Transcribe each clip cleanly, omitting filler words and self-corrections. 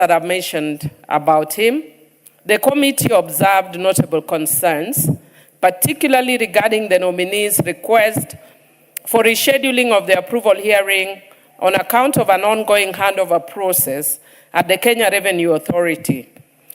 that I've mentioned about him, the committee observed notable concerns, particularly regarding the nominee's request for rescheduling of the approval hearing on account of an ongoing handover process at the Kenya Revenue Authority.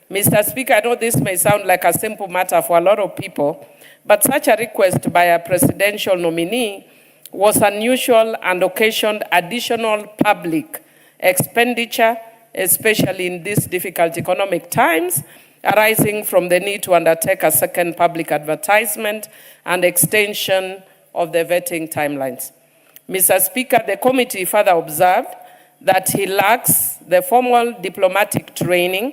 Mr. Speaker, I know this may sound like a simple matter for a lot of people, but such a request by a presidential nominee was unusual and occasioned additional public expenditure, especially in these difficult economic times, arising from the need to undertake a second public advertisement and extension of the vetting timelines. Mr. Speaker, the committee further observed that he lacks the formal diplomatic training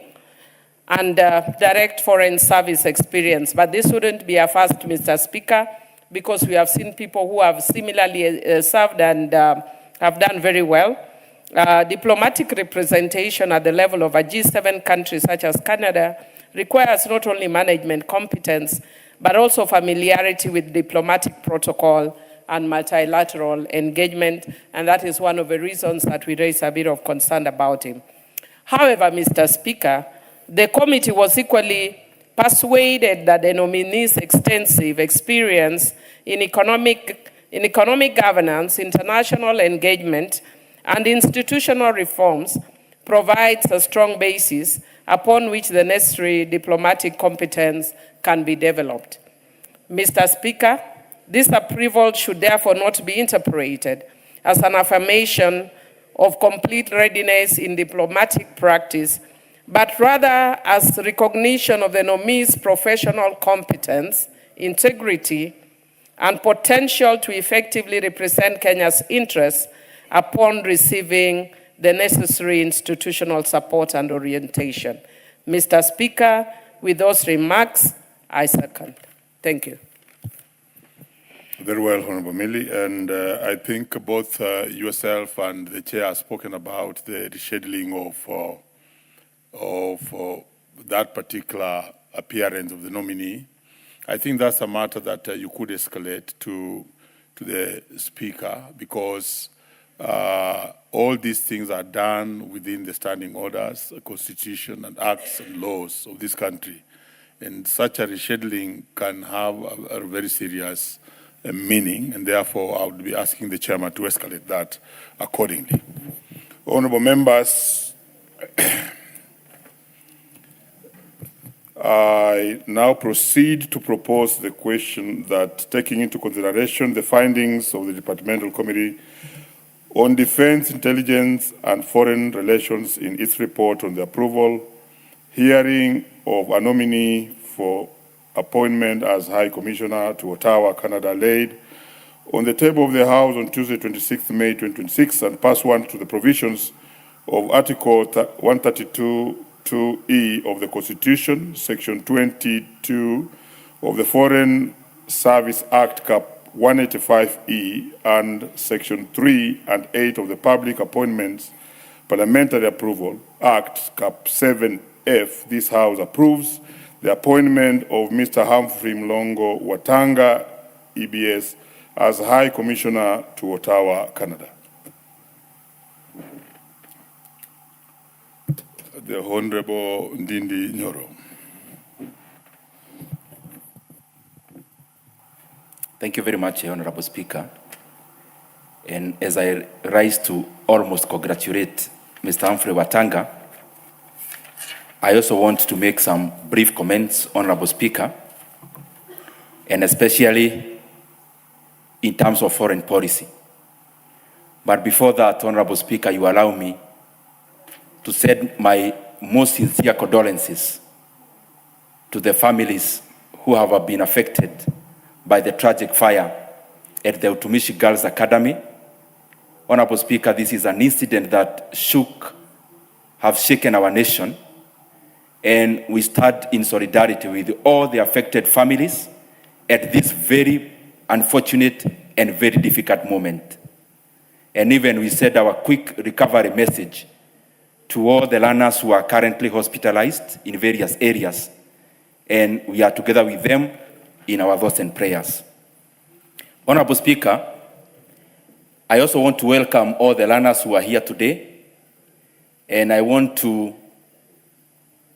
and direct foreign service experience. But this wouldn't be a first, Mr. Speaker, because we have seen people who have similarly served and have done very well. Diplomatic representation at the level of a G7 country such as Canada requires not only management competence, but also familiarity with diplomatic protocol and multilateral engagement, and that is one of the reasons that we raise a bit of concern about him. However, Mr. Speaker, the committee was equally persuaded that the nominee's extensive experience in economic governance, international engagement, and institutional reforms provides a strong basis upon which the necessary diplomatic competence can be developed. Mr. Speaker, this approval should therefore not be interpreted as an affirmation of complete readiness in diplomatic practice, but rather as recognition of the nominee's professional competence, integrity, and potential to effectively represent Kenya's interests upon receiving the necessary institutional support and orientation. Mr. Speaker, with those remarks, I second. Thank you. Very well, Honorable Millie, and I think both yourself and the chair have spoken about the rescheduling of that particular appearance of the nominee. I think that's a matter that you could escalate to the Speaker, because all these things are done within the standing orders, the Constitution, and acts and laws of this country. And such a rescheduling can have a very serious meaning, and therefore I would be asking the chairman to escalate that accordingly. Honorable members, I now proceed to propose the question that, taking into consideration the findings of the Departmental Committee on Defense, Intelligence, and Foreign Relations in its report on the approval, hearing of a nominee for appointment as High Commissioner to Ottawa, Canada, laid on the table of the House on Tuesday, 26 May 2026, and pursuant to the provisions of Article 132(2)(e) of the Constitution, Section 22 of the Foreign Service Act, Cap. 185(e), and Section 3 and 8 of the Public Appointments Parliamentary Approval Act, Cap. 7F, this House approves the appointment of Mr. Humphrey Mlongo Watanga, EBS, as High Commissioner to Ottawa, Canada. The Honorable Ndindi Nyoro. Thank you very much, Honorable Speaker. And as I rise to almost congratulate Mr. Humphrey Watanga, I also want to make some brief comments, Honorable Speaker, and especially in terms of foreign policy. But before that, Honorable Speaker, you allow me to send my most sincere condolences to the families who have been affected by the tragic fire at the Utumishi Girls Academy. Honorable Speaker, this is an incident that have shaken our nation, and we stand in solidarity with all the affected families at this very unfortunate and very difficult moment. And even we said our quick recovery message to all the learners who are currently hospitalized in various areas, and we are together with them in our thoughts and prayers. Honorable Speaker, I also want to welcome all the learners who are here today, and I want to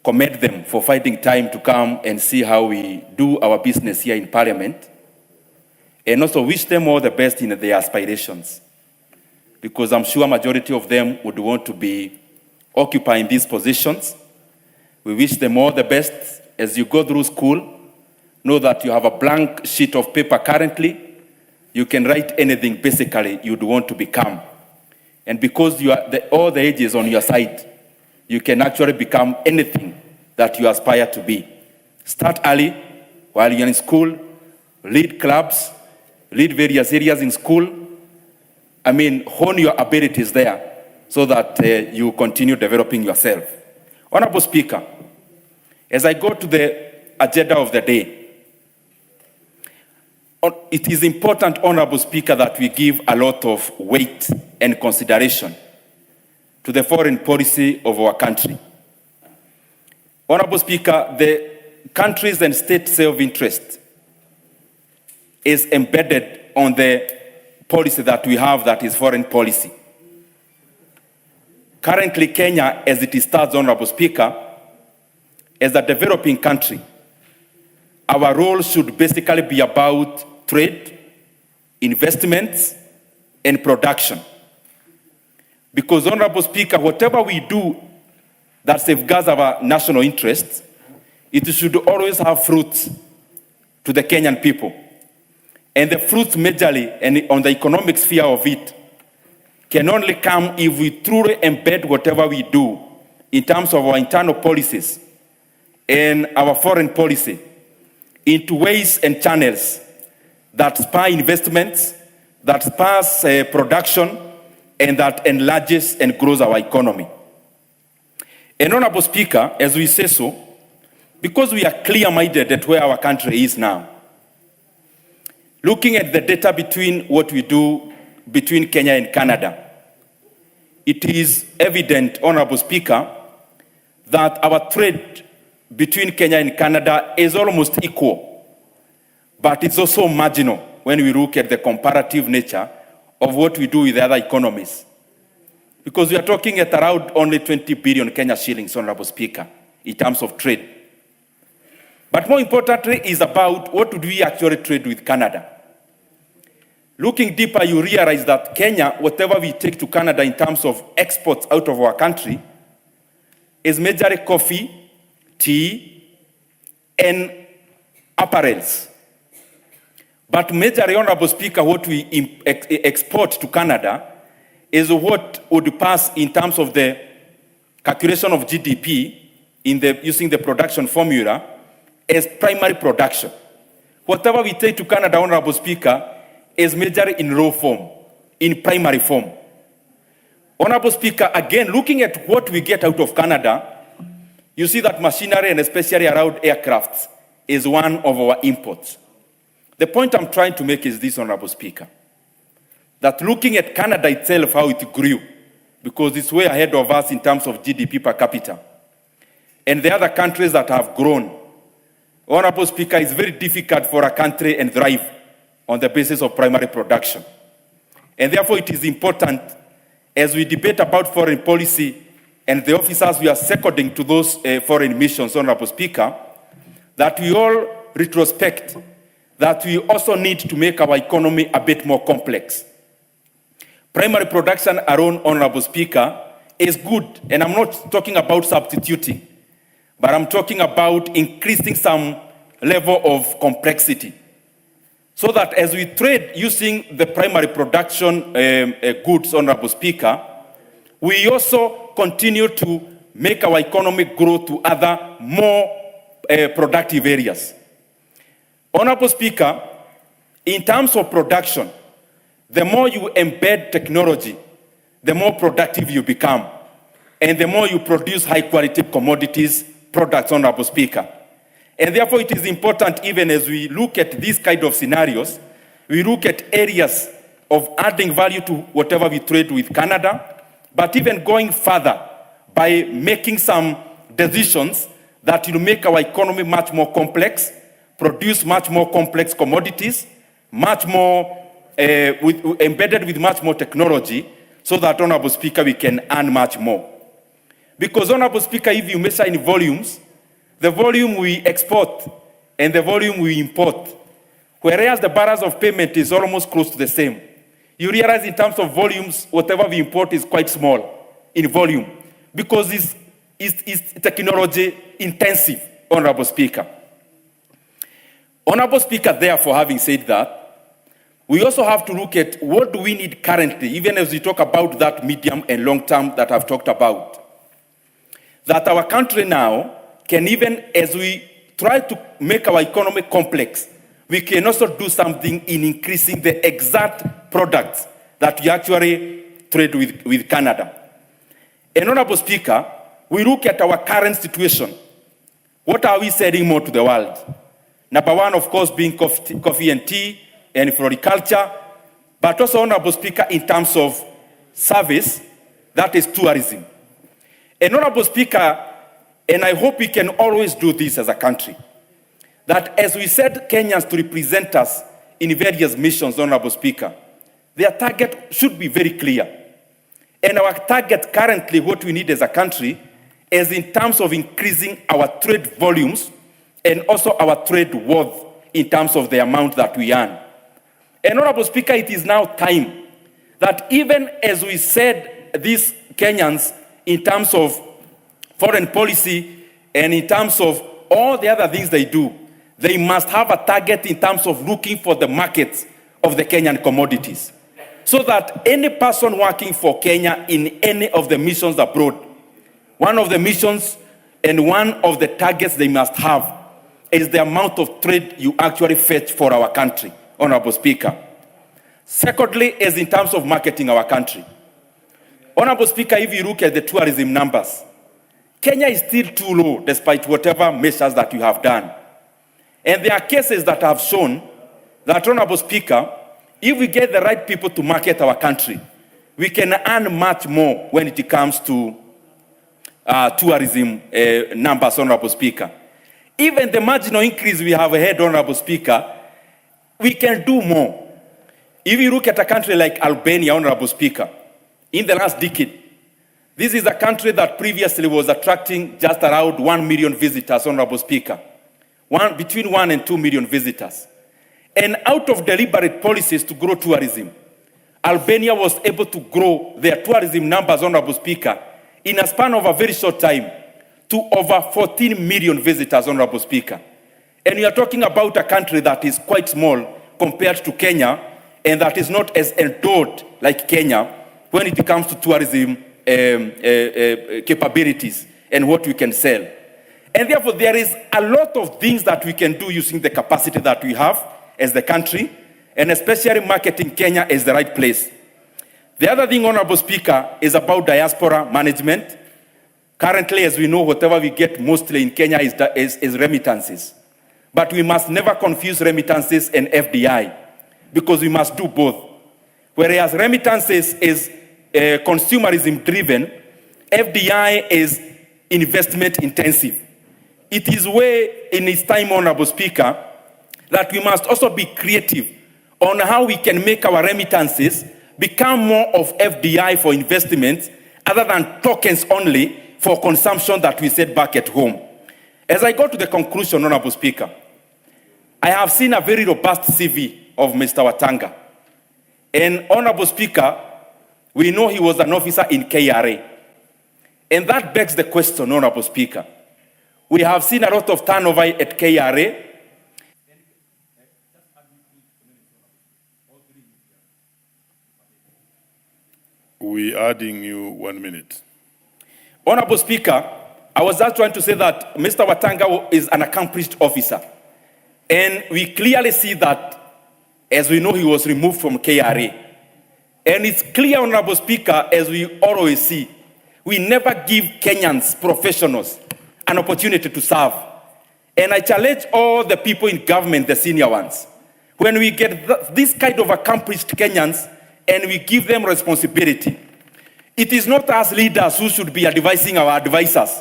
commend them for finding time to come and see how we do our business here in Parliament, and also wish them all the best in their aspirations, because I'm sure a majority of them would want to be occupying these positions. We wish them all the best as you go through school. Know that you have a blank sheet of paper currently. You can write anything basically you'd want to become. And because you are all the age is on your side, you can actually become anything that you aspire to be. Start early while you're in school, lead clubs, lead various areas in school. I mean, hone your abilities there so that you continue developing yourself. Honorable Speaker, as I go to the agenda of the day, it is important, Honorable Speaker, that we give a lot of weight and consideration to the foreign policy of our country. Honorable Speaker, the countries and state self-interest is embedded on the policy that we have, that is foreign policy. Currently, Kenya, as it stands, Honorable Speaker, as a developing country, our role should basically be about trade, investments, and production. Because, Honorable Speaker, whatever we do that safeguards our national interests, it should always have fruits to the Kenyan people. And the fruits majorly and on the economic sphere of it can only come if we truly embed whatever we do in terms of our internal policies and our foreign policy into ways and channels that spur investments, that spurs production, and that enlarges and grows our economy. And Honorable Speaker, as we say so, because we are clear-minded at where our country is now, looking at the data between what we do between Kenya and Canada, it is evident, Honorable Speaker, that our trade between Kenya and Canada is almost equal, but it's also marginal when we look at the comparative nature of what we do with other economies. Because we are talking at around only 20 billion Kenya shillings, Honorable Speaker, in terms of trade. But more importantly is about what do we actually trade with Canada. Looking deeper, you realize that Kenya, whatever we take to Canada in terms of exports out of our country, is majorly coffee, tea, and apparels. But majorly, Honorable Speaker, what we export to Canada is what would pass in terms of the calculation of GDP using the production formula as primary production. Whatever we take to Canada, Honorable Speaker, is majorly in raw form, in primary form. Honorable Speaker, again, looking at what we get out of Canada, you see that machinery and especially around aircrafts is one of our imports. The point I'm trying to make is this, Honorable Speaker, that looking at Canada itself, how it grew, because it's way ahead of us in terms of GDP per capita, and the other countries that have grown, Honorable Speaker, it's very difficult for a country and thrive on the basis of primary production. And therefore, it is important, as we debate about foreign policy and the officers we are seconding to those foreign missions, Honorable Speaker, that we all retrospect that we also need to make our economy a bit more complex. Primary production alone, Honorable Speaker, is good, and I'm not talking about substituting, but I'm talking about increasing some level of complexity, so that as we trade using the primary production goods, Honorable Speaker, we also continue to make our economy grow to other more productive areas. Honorable Speaker, in terms of production, the more you embed technology, the more productive you become, and the more you produce high-quality commodities, products, Honorable Speaker. And therefore, it is important, even as we look at these kind of scenarios, we look at areas of adding value to whatever we trade with Canada, but even going further by making some decisions that will make our economy much more complex, produce much more complex commodities, much more embedded with much more technology, so that, Honorable Speaker, we can earn much more. Because, Honorable Speaker, if you measure in volumes, the volume we export and the volume we import, whereas the barriers of payment is almost close to the same. You realize in terms of volumes, whatever we import is quite small in volume because it's technology intensive, Honorable Speaker. Honorable Speaker, therefore, having said that, we also have to look at what do we need currently, even as we talk about that medium and long term that I've talked about. That our country now can, even as we try to make our economy complex, we can also do something in increasing the exact products that we actually trade with Canada. And Honorable Speaker, we look at our current situation. What are we selling more to the world? Number one, of course, being coffee and tea and floriculture, but also, Honorable Speaker, in terms of service, that is tourism. And Honorable Speaker, and I hope we can always do this as a country, that as we said Kenyans to represent us in various missions, Honorable Speaker, their target should be very clear. And our target currently, what we need as a country, is in terms of increasing our trade volumes and also our trade worth in terms of the amount that we earn. And Honorable Speaker, it is now time that even as we said these Kenyans in terms of foreign policy and in terms of all the other things they do, they must have a target in terms of looking for the markets of the Kenyan commodities. So that any person working for Kenya in any of the missions abroad, one of the missions and one of the targets they must have is the amount of trade you actually fetch for our country, Honorable Speaker. Secondly, is in terms of marketing our country. Honorable Speaker, if you look at the tourism numbers, Kenya is still too low despite whatever measures that you have done. And there are cases that have shown that, Honorable Speaker, if we get the right people to market our country, we can earn much more when it comes to tourism numbers, Honorable Speaker. Even the marginal increase we have had, Honorable Speaker, we can do more. If you look at a country like Albania, Honorable Speaker, in the last decade, this is a country that previously was attracting just around 1 million visitors, Honorable Speaker. Between 1 and 2 million visitors. And out of deliberate policies to grow tourism, Albania was able to grow their tourism numbers, Honorable Speaker, in a span of a very short time to over 14 million visitors, Honorable Speaker. And we are talking about a country that is quite small compared to Kenya and that is not as endowed like Kenya when it comes to tourism capabilities and what we can sell. And therefore, there is a lot of things that we can do using the capacity that we have as the country, and especially marketing Kenya is the right place. The other thing, Honorable Speaker, is about diaspora management. Currently, as we know, whatever we get mostly in Kenya is remittances. But we must never confuse remittances and FDI, because we must do both. Whereas remittances is consumerism driven, FDI is investment intensive. It is way in its time, Honorable Speaker, that we must also be creative on how we can make our remittances become more of FDI for investments other than tokens only for consumption that we set back at home. As I go to the conclusion, Honorable Speaker, I have seen a very robust CV of Mr. Watanga. And Honorable Speaker, we know he was an officer in KRA. And that begs the question, Honorable Speaker. We have seen a lot of turnover at KRA. We're adding you 1 minute. Honorable Speaker, I was just trying to say that Mr. Watanga is an accomplished officer. And we clearly see that, as we know, he was removed from KRA. And it's clear, Honorable Speaker, as we always see, we never give Kenyans, professionals, an opportunity to serve. And I challenge all the people in government, the senior ones, when we get this kind of accomplished Kenyans and we give them responsibility, it is not us leaders who should be advising our advisors.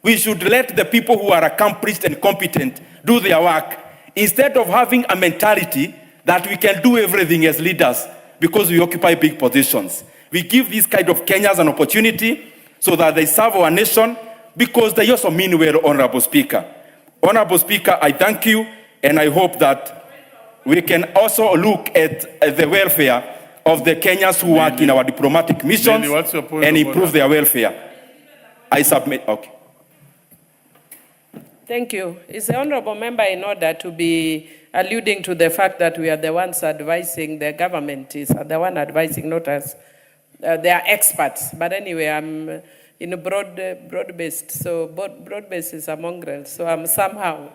We should let the people who are accomplished and competent do their work, instead of having a mentality that we can do everything as leaders because we occupy big positions. We give these kind of Kenyans an opportunity so that they serve our nation, because they also mean well, Honorable Speaker. Honorable Speaker, I thank you, and I hope that we can also look at the welfare of the Kenyans who work in our diplomatic missions and improve their welfare. I submit. Okay. Thank you. Is the honorable member in order to be alluding to the fact that we are the ones advising, the government is the one advising, not us? They are experts. But anyway, I'm in a broad-based. So broad-based is a mongrel. So I'm somehow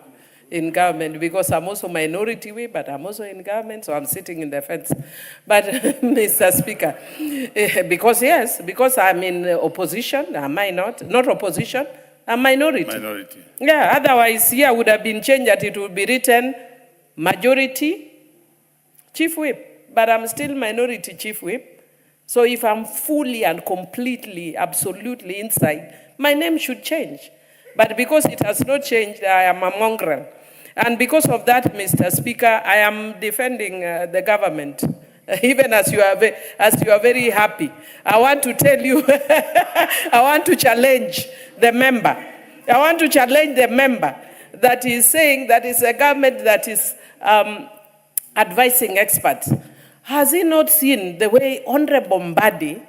in government because I'm also minority whip, but I'm also in government, so I'm sitting in the fence. But Mr. Speaker, because I'm in opposition, am I not? Not opposition, I'm minority. Minority. Yeah, otherwise here would have been changed that it would be written majority chief whip, but I'm still minority chief whip. So if I'm fully and completely, absolutely inside, my name should change. But because it has not changed, I am a mongrel. And because of that, Mr. Speaker, I am defending the government, even as you are very happy. I want to tell you, I want to challenge the member. I want to challenge the member that is saying that it's a government that is advising experts. Has he not seen the way Honorable Mbadi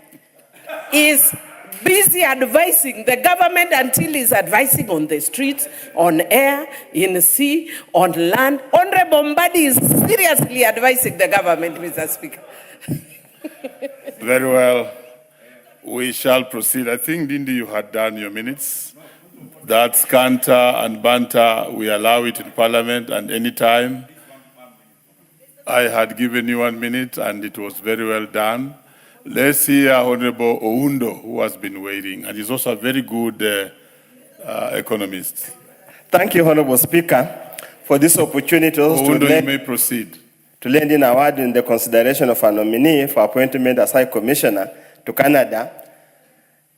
is busy advising the government until he's advising on the streets, on air, in the sea, on land? Honorable Mbadi is seriously advising the government, Mr. Speaker. Very well. We shall proceed. I think, Dindi, you had done your minutes. That's canter and banter. We allow it in Parliament and any time. I had given you 1 minute and it was very well done. Let's hear Honorable Oundo, who has been waiting, and is also a very good economist. Thank you, Honorable Speaker, for this opportunity Oundo, you may proceed. To lend in a word in the consideration of a nominee for appointment as High Commissioner to Canada.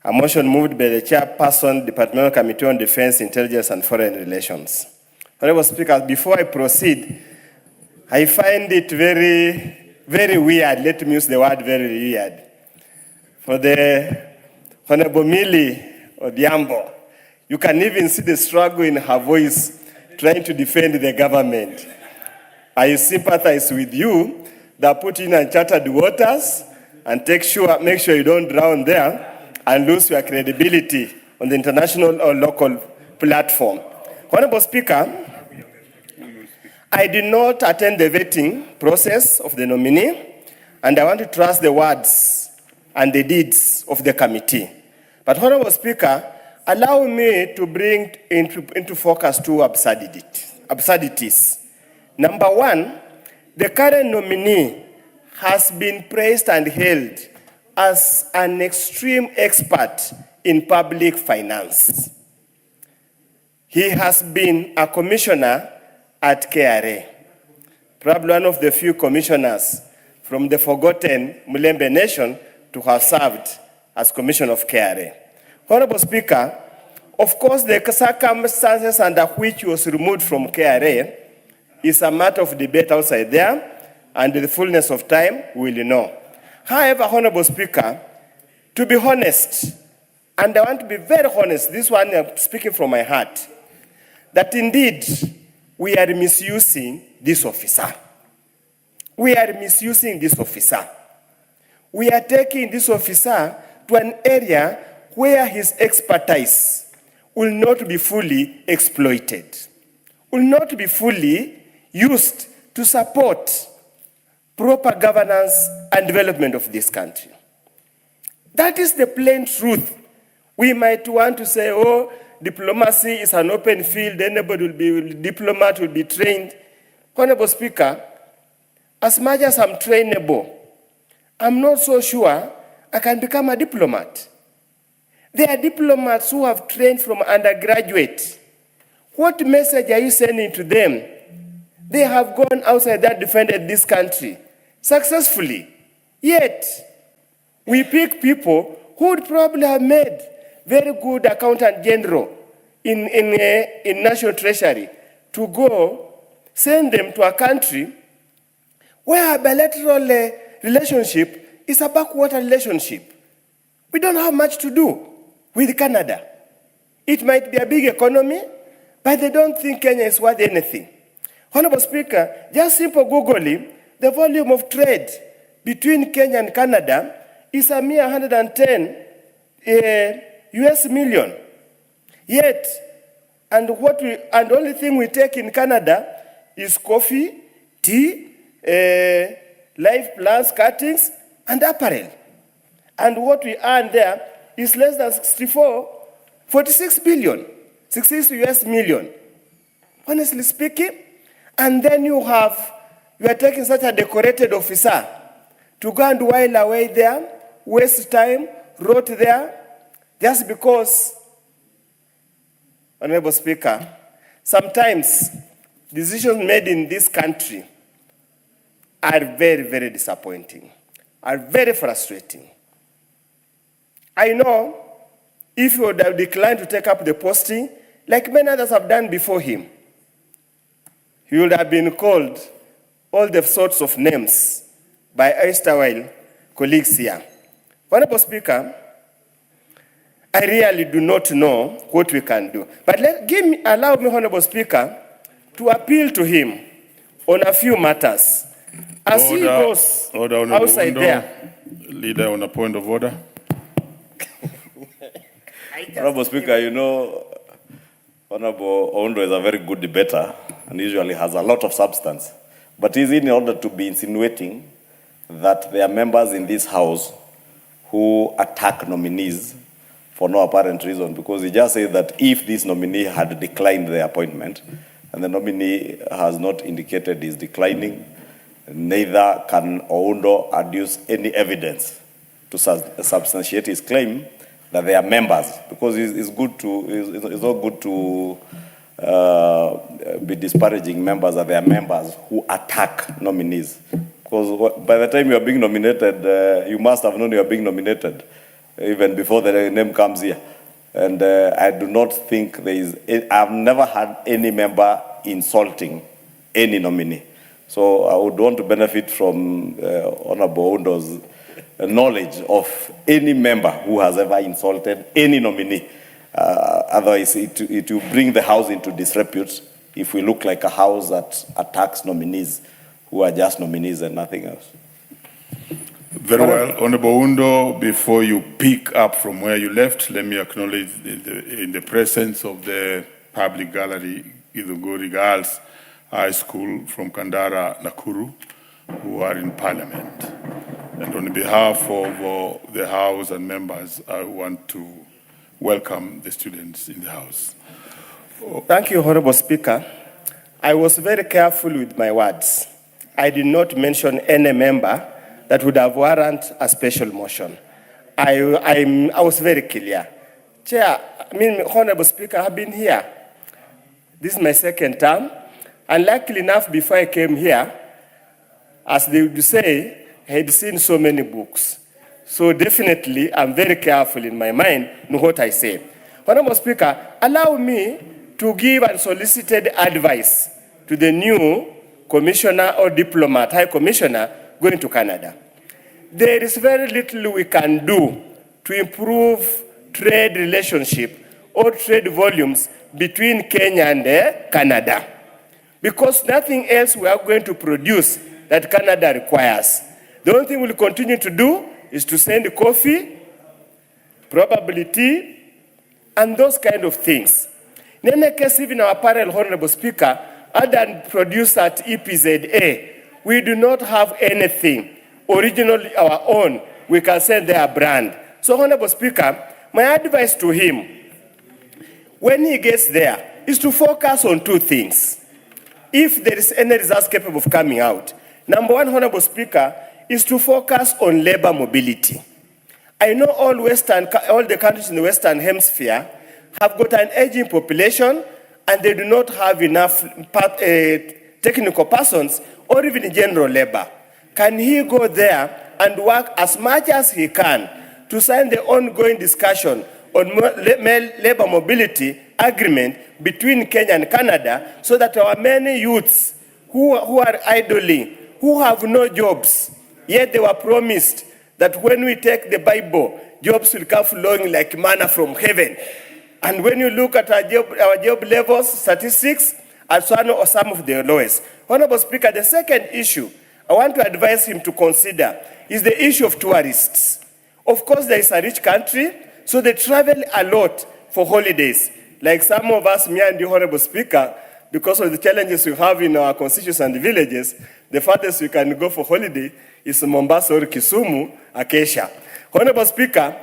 A motion moved by the Chairperson, Departmental Committee on Defense, Intelligence and Foreign Relations. Honorable Speaker, before I proceed, I find it very weird, let me use the word very weird, for the Honorable Millie Odhiambo. You can even see the struggle in her voice trying to defend the government. I sympathize with you that put in uncharted waters and make sure you don't drown there and lose your credibility on the international or local platform. Honorable Speaker, I did not attend the vetting process of the nominee, and I want to trust the words and the deeds of the committee. But, Honorable Speaker, allow me to bring into focus two absurdities. Number one, the current nominee has been praised and hailed as an extreme expert in public finance. He has been a commissioner at KRA, probably one of the few commissioners from the forgotten Mulembe nation to have served as commissioner of KRA. Honorable Speaker, of course, the circumstances under which he was removed from KRA is a matter of debate outside there, and in the fullness of time, we will know. However, Honorable Speaker, to be honest, and I want to be very honest, this one I'm speaking from my heart, that indeed, we are misusing this officer. We are misusing this officer. We are taking this officer to an area where his expertise will not be fully exploited, will not be fully used to support proper governance and development of this country. That is the plain truth. We might want to say, oh, diplomacy is an open field, anybody diplomat will be trained. Honorable Speaker, as much as I'm trainable, I'm not so sure I can become a diplomat. There are diplomats who have trained from undergraduate. What message are you sending to them? They have gone outside that defended this country successfully. Yet, we pick people who would probably have made very good accountant general in national treasury to go send them to a country where a bilateral relationship is a backwater relationship. We don't have much to do. with Canada. It might be a big economy, but they don't think Kenya is worth anything. Honorable Speaker, just simple Googling, the volume of trade between Kenya and Canada is a mere 110 US million. Yet, and the only thing we take in Canada is coffee, tea, live plants, cuttings, and apparel. And what we earn there is less than 46 billion, 66 US million. Honestly speaking, and then you are taking such a decorated officer to go and while away there, waste time, rot there, just because, Honorable Speaker, sometimes decisions made in this country are very, very disappointing, are very frustrating. I know if he would have declined to take up the posting, like many others have done before him, he would have been called all the sorts of names by erstwhile colleagues here. Honorable Speaker, I really do not know what we can do. But allow me, Honorable Speaker, to appeal to him on a few matters. As he goes outside there. Leader, on a point of order. Honorable Speaker, you know, Honorable Oundo is a very good debater and usually has a lot of substance. But is in order to be insinuating that there are members in this House who attack nominees for no apparent reason, because he just said that if this nominee had declined the appointment, and the nominee has not indicated he's declining, neither can Oundo adduce any evidence to substantiate his claim that they are members, because it's not good to be disparaging members that they are members who attack nominees. Because by the time you are being nominated, you must have known you are being nominated, even before the name comes here. And I do not think I've never had any member insulting any nominee. So I would want to benefit from Honorable Oundo's knowledge of any member who has ever insulted any nominee. Otherwise, it will bring the House into disrepute if we look like a House that attacks nominees who are just nominees and nothing else. Very well. Honorable Oundo, before you pick up from where you left, let me acknowledge in the presence of the public gallery, Githunguri Girls High School from Kandara, Nakuru, who are in Parliament. And on behalf of the House and members, I want to welcome the students in the House. Thank you, Honorable Speaker. I was very careful with my words. I did not mention any member that would have warranted a special motion. I was very clear. Chair, Honorable Speaker, I have been here. This is my second term. And luckily enough, before I came here, as they would say, I had seen so many books. So definitely, I'm very careful in my mind in what I say. Honorable Speaker, allow me to give unsolicited advice to the new commissioner or diplomat, high commissioner, going to Canada. There is very little we can do to improve trade relationship or trade volumes between Kenya and Canada, because nothing else we are going to produce that Canada requires. The only thing we'll continue to do is to send coffee, probably tea, and those kind of things. In any case, even our apparel, Honorable Speaker, other than produced at EPZA, we do not have anything originally our own. We can send their brand. So, Honorable Speaker, my advice to him, when he gets there, is to focus on two things. If there is any results capable of coming out, number one, Honorable Speaker, is to focus on labor mobility. I know all the countries in the Western Hemisphere have got an aging population, and they do not have enough technical persons or even general labor. Can he go there and work as much as he can to sign the ongoing discussion on labor mobility agreement between Kenya and Canada, so that our many youths who are idling, who have no jobs, yet they were promised that when we take the Bible, jobs will come flowing like manna from heaven. And when you look at our job levels, statistics, as one or some of the lowest. Honorable Speaker, the second issue I want to advise him to consider is the issue of tourists. Of course, there is a rich country, so they travel a lot for holidays. Like some of us, me and the Honorable Speaker, because of the challenges we have in our constituencies and villages, the farthest we can go for holiday is Mombasa or Kisumu, Acacia. Honorable Speaker,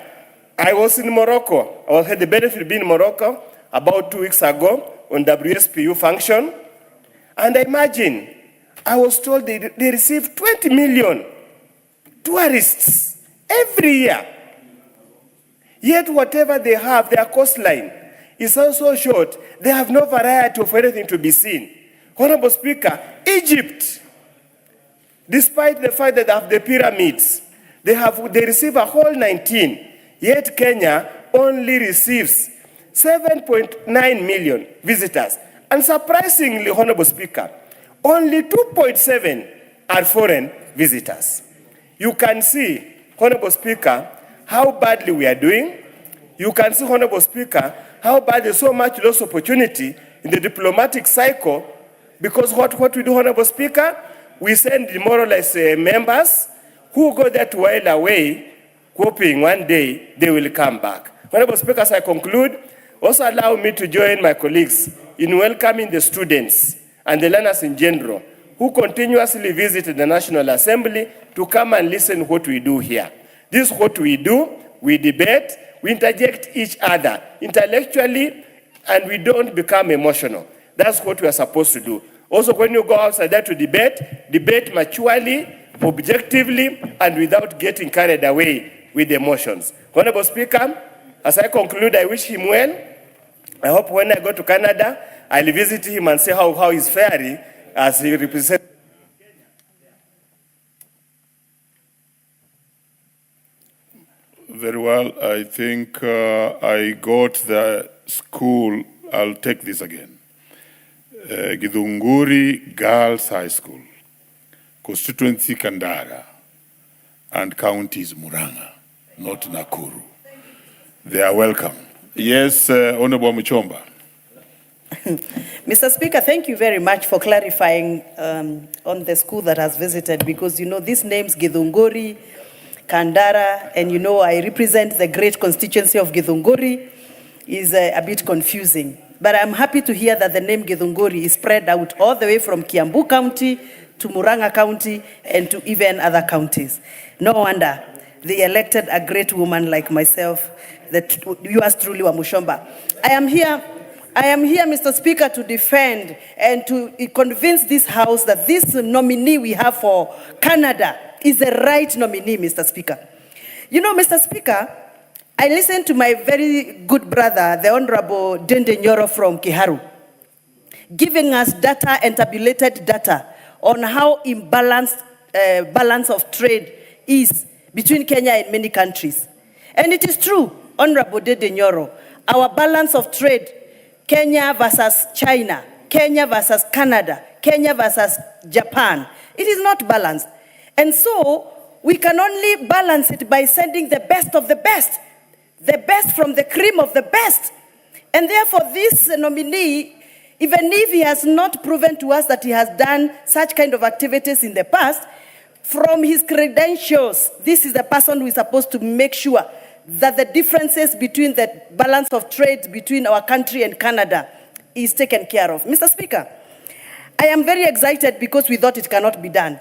I was in Morocco. I had the benefit of being in Morocco about 2 weeks ago on WSPU function. And imagine, I was told they receive 20 million tourists every year. Yet whatever they have, their coastline is also short. They have no variety of anything to be seen. Honorable Speaker, Egypt, despite the fact that they have the pyramids, they receive a whole 19, yet Kenya only receives 7.9 million visitors. And surprisingly, Honorable Speaker, only 2.7 are foreign visitors. You can see, Honorable Speaker, how badly we are doing. You can see, Honorable Speaker, how bad there's so much lost opportunity in the diplomatic cycle, because what we do, Honorable Speaker, we send demoralized members who go there to while away, hoping one day they will come back. Honorable Speaker, as I conclude, also allow me to join my colleagues in welcoming the students and the learners in general who continuously visit the National Assembly to come and listen what we do here. This is what we do. We debate, we interject each other intellectually, and we don't become emotional. That's what we are supposed to do. Also, when you go outside there to debate maturely, objectively, and without getting carried away with emotions. Honorable Speaker, as I conclude, I wish him well. I hope when I go to Canada, I'll visit him and see how he's faring as he represents. Very well. I think I got the school. I'll take this again. Githunguri Girls High School, constituency Kandara, and county is Murang'a, not Nakuru. They are welcome. Yes, Honorable Muchomba. Mr. Speaker, thank you very much for clarifying on the school that has visited, because, you know, these names, Githunguri, Kandara, and, you know, I represent the great constituency of Githunguri, is a bit confusing. But I'm happy to hear that the name Githunguri is spread out all the way from Kiambu County to Murang'a County and to even other counties. No wonder they elected a great woman like myself, that yours truly, Wamushomba. I am here, Mr. Speaker, to defend and to convince this House that this nominee we have for Canada is the right nominee, Mr. Speaker. You know, Mr. Speaker, I listened to my very good brother, the Honorable Dende Nyoro from Kiharu, giving us data and tabulated data on how imbalanced balance of trade is between Kenya and many countries. And it is true, Honorable Dende Nyoro, our balance of trade, Kenya versus China, Kenya versus Canada, Kenya versus Japan, it is not balanced. And so we can only balance it by sending the best of the best from the cream of the best. And therefore this nominee, even if he has not proven to us that he has done such kind of activities in the past, from his credentials, this is the person who is supposed to make sure that the differences between the balance of trade between our country and Canada is taken care of. Mr. Speaker, I am very excited because we thought it cannot be done.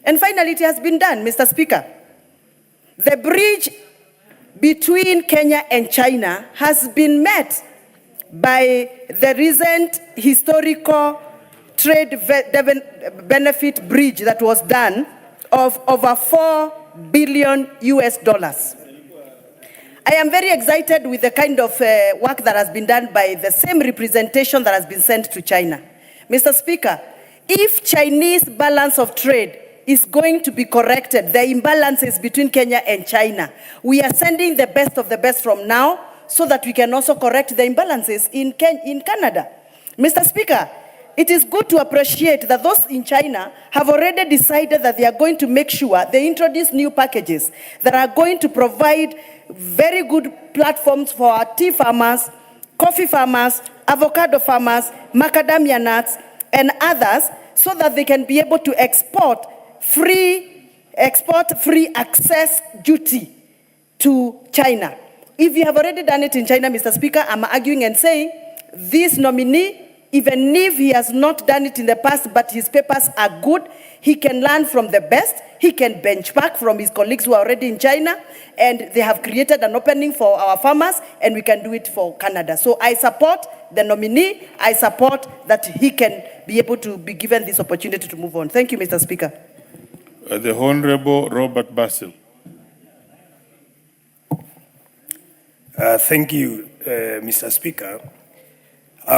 And finally, it has been done, Mr. Speaker. The bridge between Kenya and China has been met by the recent historical trade benefit bridge that was done of over $4 billion US. I am very excited with the kind of work that has been done by the same representation that has been sent to China. Mr. Speaker, if Chinese balance of trade is going to be corrected, the imbalances between Kenya and China, we are sending the best of the best from now so that we can also correct the imbalances in Canada. Mr. Speaker, it is good to appreciate that those in China have already decided that they are going to make sure they introduce new packages that are going to provide very good platforms for our tea farmers, coffee farmers, avocado farmers, macadamia nuts, and others, so that they can be able to export free access duty to China. If you have already done it in China, Mr. Speaker, I'm arguing and saying this nominee, even if he has not done it in the past, but his papers are good, he can learn from the best, he can benchmark from his colleagues who are already in China, and they have created an opening for our farmers, and we can do it for Canada. So I support the nominee. I support that he can be able to be given this opportunity to move on. Thank you, Mr. Speaker. The Honorable Robert Basil. Thank you, Mr. Speaker.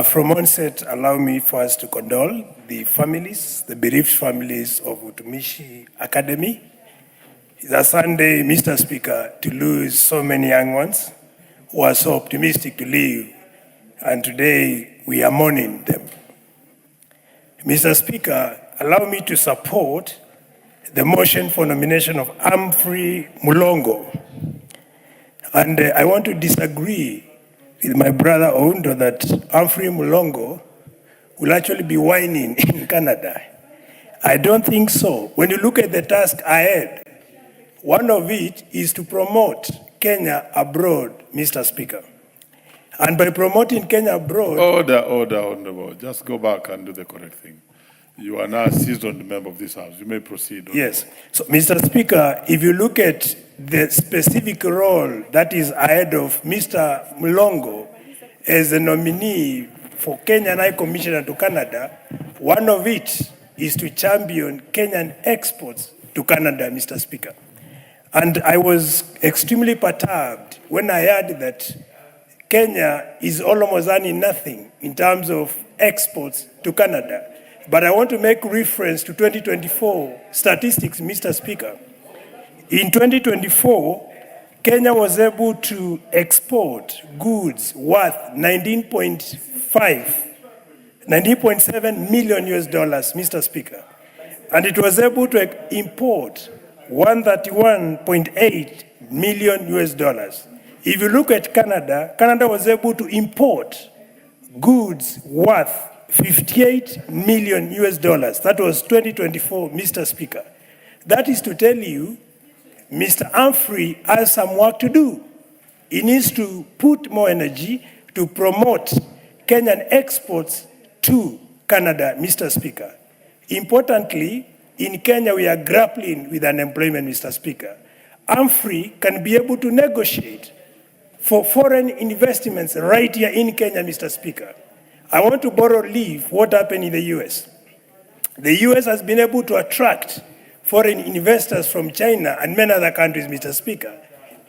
From onset, allow me first to condole the families, the bereaved families of Utumishi Academy. It's a Sunday, Mr. Speaker, to lose so many young ones who are so optimistic to live, and today we are mourning them. Mr. Speaker, allow me to support the motion for nomination of Humphrey Mulongo. And I want to disagree with my brother Oundo that Humphrey Mulongo will actually be whining in Canada. I don't think so. When you look at the task ahead, one of it is to promote Kenya abroad, Mr. Speaker. And by promoting Kenya abroad... Order. Just go back and do the correct thing. You are now a seasoned member of this House. You may proceed. Yes. So, Mr. Speaker, if you look at the specific role that is ahead of Mr. Mulongo as the nominee for Kenyan High Commissioner to Canada, one of it is to champion Kenyan exports to Canada, Mr. Speaker. And I was extremely perturbed when I heard that Kenya is almost earning nothing in terms of exports to Canada. But I want to make reference to 2024 statistics, Mr. Speaker. In 2024, Kenya was able to export goods worth $19.7 million, Mr. Speaker. And it was able to import $131.8 million. If you look at Canada, Canada was able to import goods worth $58 million. That was 2024, Mr. Speaker. That is to tell you, Mr. Humphrey has some work to do. He needs to put more energy to promote Kenyan exports to Canada, Mr. Speaker. Importantly, in Kenya, we are grappling with unemployment, Mr. Speaker. Humphrey can be able to negotiate for foreign investments right here in Kenya, Mr. Speaker. I want to borrow leave what happened in the US. The US has been able to attract foreign investors from China and many other countries, Mr. Speaker.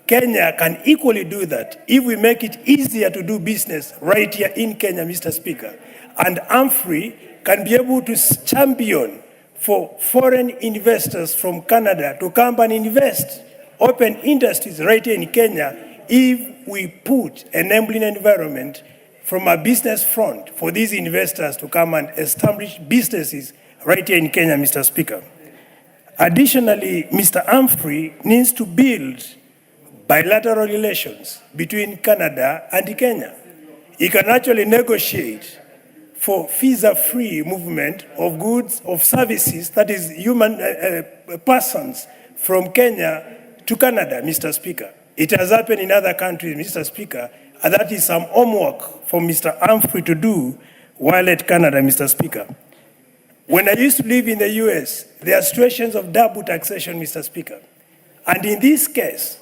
Kenya can equally do that if we make it easier to do business right here in Kenya, Mr. Speaker. And Humphrey can be able to champion for foreign investors from Canada to come and invest, open industries right here in Kenya if we put an enabling environment from a business front for these investors to come and establish businesses right here in Kenya, Mr. Speaker. Additionally, Mr. Humphrey needs to build bilateral relations between Canada and Kenya. He can actually negotiate for visa-free movement of goods, of services, that is human persons from Kenya to Canada, Mr. Speaker. It has happened in other countries, Mr. Speaker, and that is some homework for Mr. Humphrey to do while at Canada, Mr. Speaker. When I used to live in the US, there are situations of double taxation, Mr. Speaker. And in this case,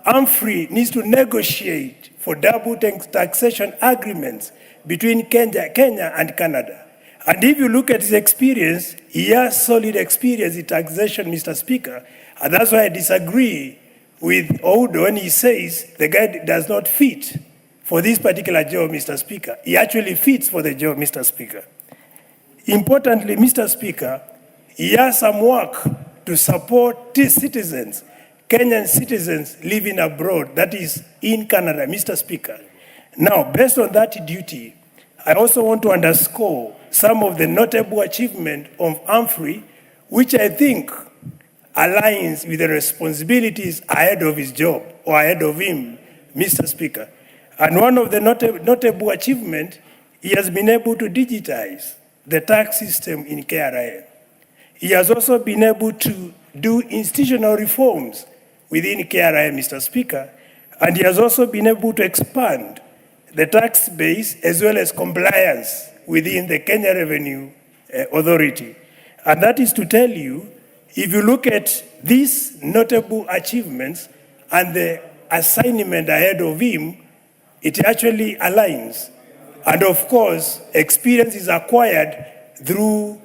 Humphrey needs to negotiate for double taxation agreements between Kenya and Canada. And if you look at his experience, he has solid experience in taxation, Mr. Speaker. And that's why I disagree with Oudo when he says the guy does not fit for this particular job, Mr. Speaker. He actually fits for the job, Mr. Speaker. Importantly, Mr. Speaker, he has some work to support his citizens, Kenyan citizens living abroad, that is in Canada, Mr. Speaker. Now, based on that duty, I also want to underscore some of the notable achievements of Humphrey, which I think aligns with the responsibilities ahead of his job or ahead of him, Mr. Speaker. And one of the notable achievements, he has been able to digitize the tax system in KRA. He has also been able to do institutional reforms within KRA, Mr. Speaker, and he has also been able to expand the tax base as well as compliance within the Kenya Revenue Authority. And that is to tell you, if you look at these notable achievements and the assignment ahead of him, it actually aligns. And of course, experience is acquired through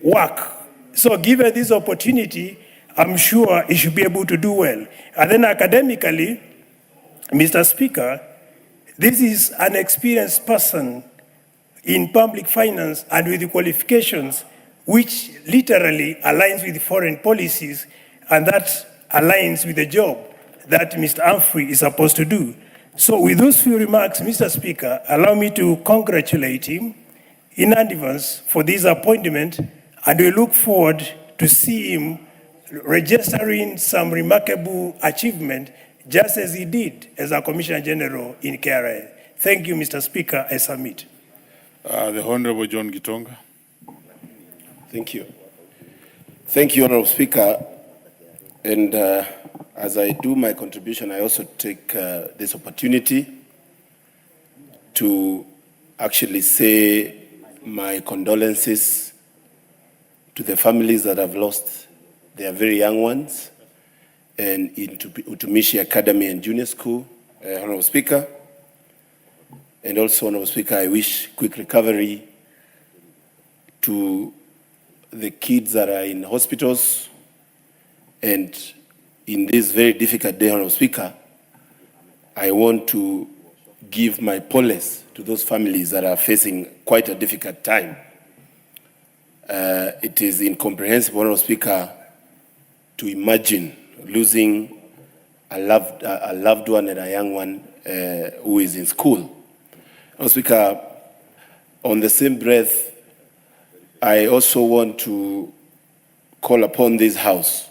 work. So given this opportunity, I'm sure he should be able to do well. And then academically, Mr. Speaker, this is an experienced person in public finance and with the qualifications which literally aligns with foreign policies, and that aligns with the job that Mr. Humphrey is supposed to do. So with those few remarks, Mr. Speaker, allow me to congratulate him in advance for this appointment, and we look forward to see him registering some remarkable achievement, just as he did as a Commissioner General in KRA. Thank you, Mr. Speaker. I submit. The Honorable John Gitonga. Thank you. Thank you, Honorable Speaker. And as I do my contribution, I also take this opportunity to actually say my condolences to the families that have lost their very young ones and into Utumishi Academy and Junior School, Honorable Speaker. And also, Honorable Speaker, I wish quick recovery to the kids that are in hospitals. And in this very difficult day, Honorable Speaker, I want to give my poles to those families that are facing quite a difficult time. It is incomprehensible, Honorable Speaker, to imagine losing a loved one and a young one who is in school. Honorable Speaker, on the same breath, I also want to call upon this House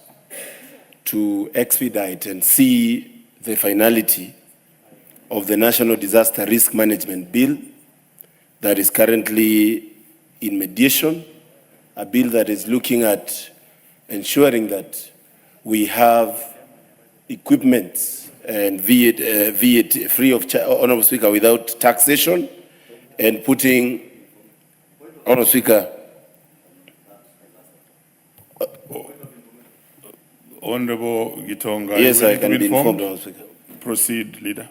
to expedite and see the finality of the National Disaster Risk Management Bill that is currently in mediation, a bill that is looking at ensuring that we have equipment and VAT free of charge, Honorable Speaker, without taxation, and putting, Honorable Speaker, Honorable Gitonga. Yes, I can be informed, Honorable Speaker. Proceed, Leader.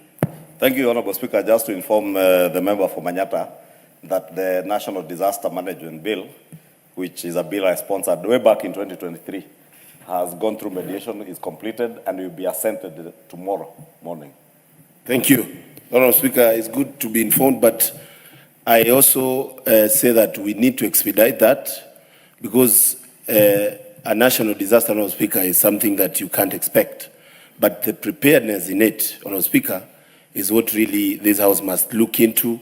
Thank you, Honorable Speaker. Just to inform the member for Manyata that the National Disaster Management Bill, which is a bill I sponsored way back in 2023, has gone through mediation, is completed, and will be assented tomorrow morning. Thank you. Honorable Speaker, it's good to be informed, but I also say that we need to expedite that because a national disaster, Honorable Speaker, is something that you can't expect. But the preparedness in it, Honorable Speaker, is what really this House must look into.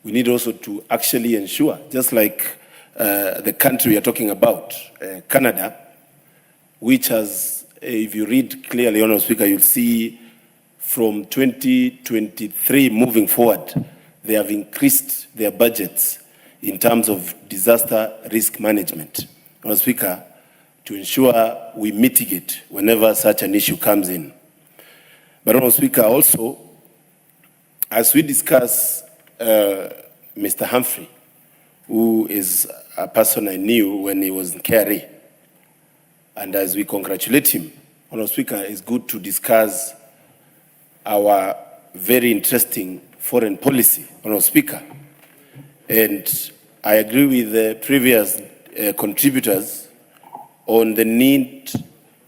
We need also to actually ensure, just like the country we are talking about, Canada, which has, if you read clearly, Honorable Speaker, you'll see from 2023 moving forward, they have increased their budgets in terms of disaster risk management, Honorable Speaker, to ensure we mitigate whenever such an issue comes in. But Honorable Speaker, also, as we discuss Mr. Humphrey, who is a person I knew when he was in KRA, and as we congratulate him, Honorable Speaker, it's good to discuss our very interesting foreign policy, Honorable Speaker. And I agree with the previous contributors on the need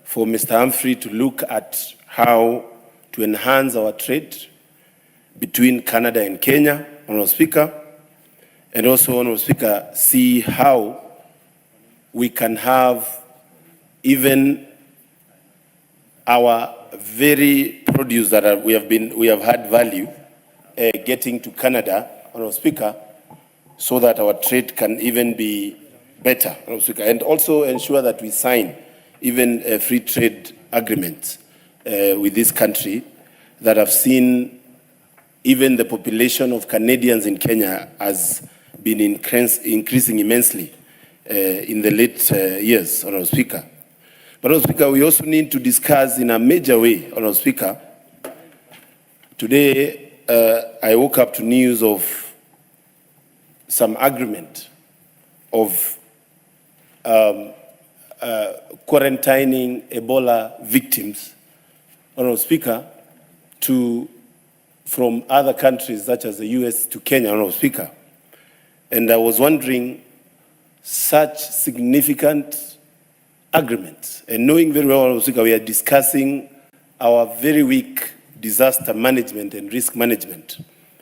for Mr. Humphrey to look at how to enhance our trade between Canada and Kenya, Honorable Speaker, and also, Honorable Speaker, see how we can have even our very produce that we have had value getting to Canada, Honorable Speaker, so that our trade can even be better, Honorable Speaker, and also ensure that we sign even free trade agreements with this country that have seen even the population of Canadians in Kenya has been increasing immensely in the late years, Honorable Speaker. But, Honorable Speaker, we also need to discuss in a major way, Honorable Speaker. Today, I woke up to news of some agreement of quarantining Ebola victims, Honorable Speaker, from other countries such as the US to Kenya, Honorable Speaker. And I was wondering, such significant agreements, and knowing very well, Honorable Speaker, we are discussing our very weak disaster management and risk management,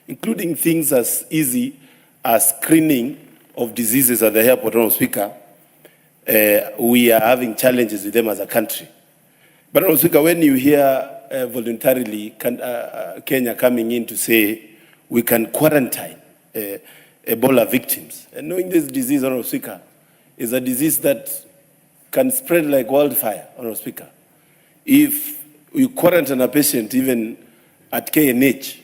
including things as easy as screening of diseases at the airport, Honorable Speaker. We are having challenges with them as a country. But Honorable Speaker, when you hear voluntarily Kenya coming in to say we can quarantine Ebola victims, and knowing this disease, Honorable Speaker, is a disease that can spread like wildfire, Honorable Speaker. If you quarantine a patient even at KNH,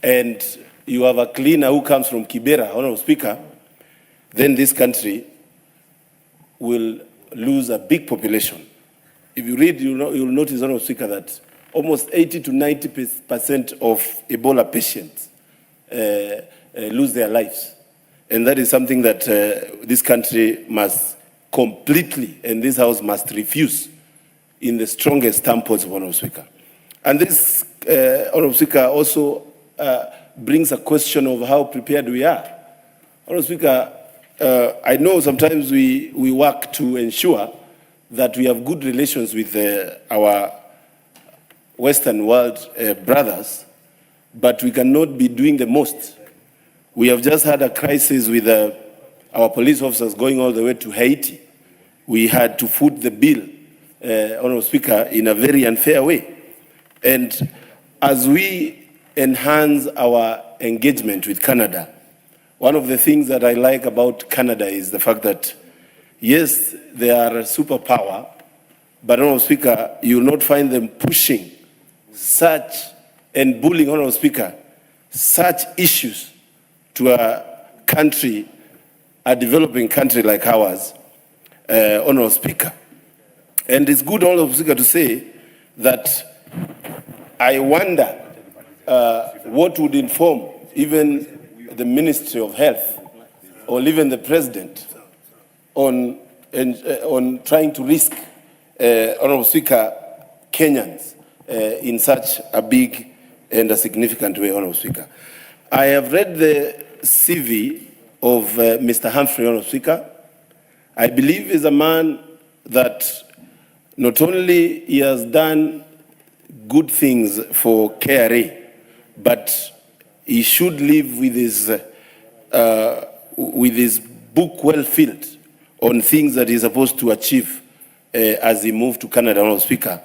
and you have a cleaner who comes from Kibera, Honorable Speaker, then this country will lose a big population. If you read, you'll notice, Honorable Speaker, that almost 80 to 90% of Ebola patients lose their lives. And that is something that this country must completely, and this House must refuse in the strongest terms, Honorable Speaker. And this, Honorable Speaker, also brings a question of how prepared we are. Honorable Speaker, I know sometimes we work to ensure that we have good relations with our Western world brothers, but we cannot be doing the most. We have just had a crisis with our police officers going all the way to Haiti. We had to foot the bill, Honorable Speaker, in a very unfair way. And as we enhance our engagement with Canada, one of the things that I like about Canada is the fact that, yes, they are a superpower, but, Honorable Speaker, you will not find them pushing such and bullying, Honorable Speaker, such issues to a country, a developing country like ours, Honorable Speaker. And it's good, Honorable Speaker, to say that I wonder what would inform even the Ministry of Health or even the President on trying to risk, Honorable Speaker, Kenyans in such a big and a significant way, Honorable Speaker. I have read the CV of Mr. Humphrey, Honorable Speaker. I believe he's a man that not only he has done good things for KRA, but he should live with his book well filled on things that he's supposed to achieve as he moved to Canada, Honorable Speaker,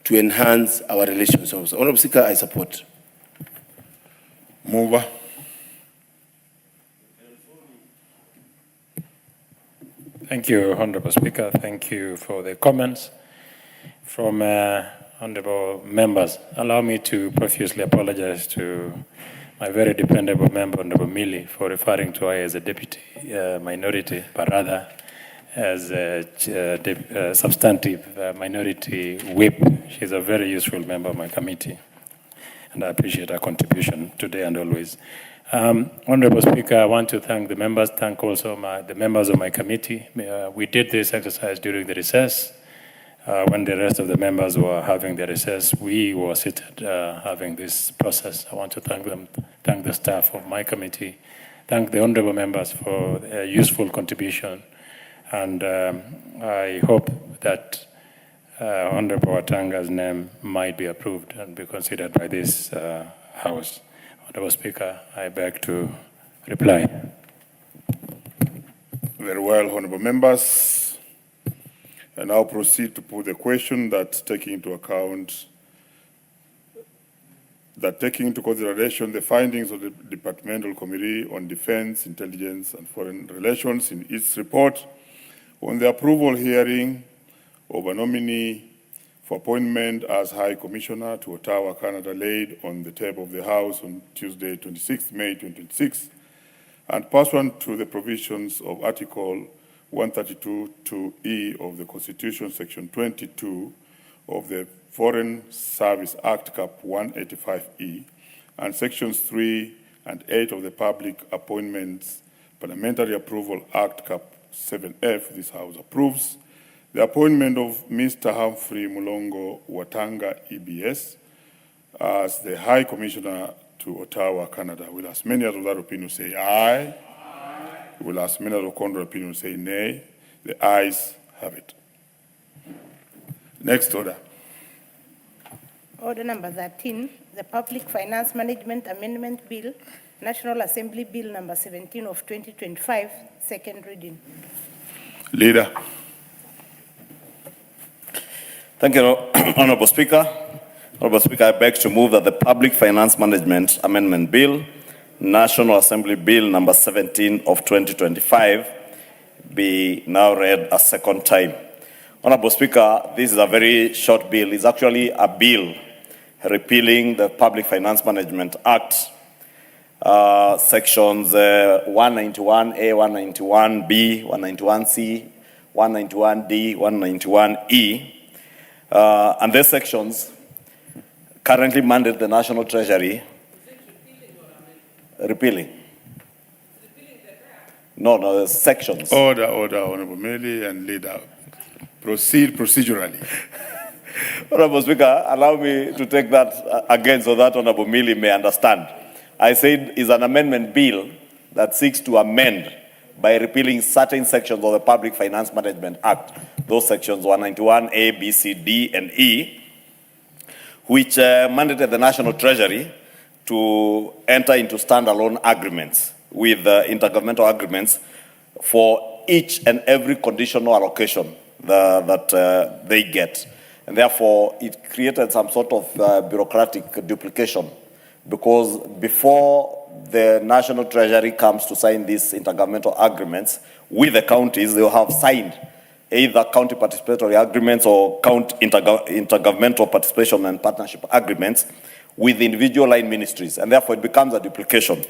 to enhance our relations. Honorable Speaker, I support. Mover. Thank you, Honorable Speaker. Thank you for the comments from honorable members. Allow me to profusely apologize to my very dependable member, Honorable Millie, for referring to her as a deputy minority, but rather as a substantive minority whip. She's a very useful member of my committee, and I appreciate her contribution today and always. Honorable Speaker, I want to thank the members, thank also the members of my committee. We did this exercise during the recess. When the rest of the members were having their recess, we were seated having this process. I want to thank them, thank the staff of my committee, thank the honorable members for their useful contribution. And I hope that Honorable Watanga's name might be approved and be considered by this House. Honorable Speaker, I beg to reply. Very well, honorable members. And I'll proceed to put the question that taking into consideration the findings of the Departmental Committee on Defense, Intelligence and Foreign Relations in its report on the approval hearing of a nominee for appointment as High Commissioner to Ottawa, Canada, laid on the table of the House on Tuesday, 26 May 2026, and pursuant to the provisions of Article 132(2)(e) of the Constitution, Section 22 of the Foreign Service Act, Cap 185(e), and Sections 3 and 8 of the Public Appointments Parliamentary Approval Act, Cap 7F, this House approves the appointment of Mr. Humphrey Mulongo Watanga, EBS, as the High Commissioner to Ottawa, Canada. Will as many as of that opinion say aye? Aye. Will as many as of contrary opinion say nay? The ayes have it. Next order. Order number 13, the Public Finance Management Amendment Bill, National Assembly Bill number 17 of 2025, second reading. Leader. Thank you, Honorable Speaker. Honorable Speaker, I beg to move that the Public Finance Management Amendment Bill, National Assembly Bill number 17 of 2025, be now read a second time. Honorable Speaker, this is a very short bill. It's actually a bill repealing the Public Finance Management Act, sections 191A, 191B, 191C, 191D, 191E. And these sections currently mandate the National Treasury. Repealing? No, the sections. Order, Honorable Meli and Leader. Proceed procedurally. Honorable Speaker, allow me to take that again so that Honorable Meli may understand. I said it's an amendment bill that seeks to amend by repealing certain sections of the Public Finance Management Act, those sections 191A, B, C, D, and E, which mandated the National Treasury to enter into standalone agreements with intergovernmental agreements for each and every conditional allocation that they get. And therefore, it created some sort of bureaucratic duplication, because before the National Treasury comes to sign these intergovernmental agreements with the counties, they'll have signed either county participatory agreements or intergovernmental participation and partnership agreements with individual line ministries, and therefore it becomes a duplication.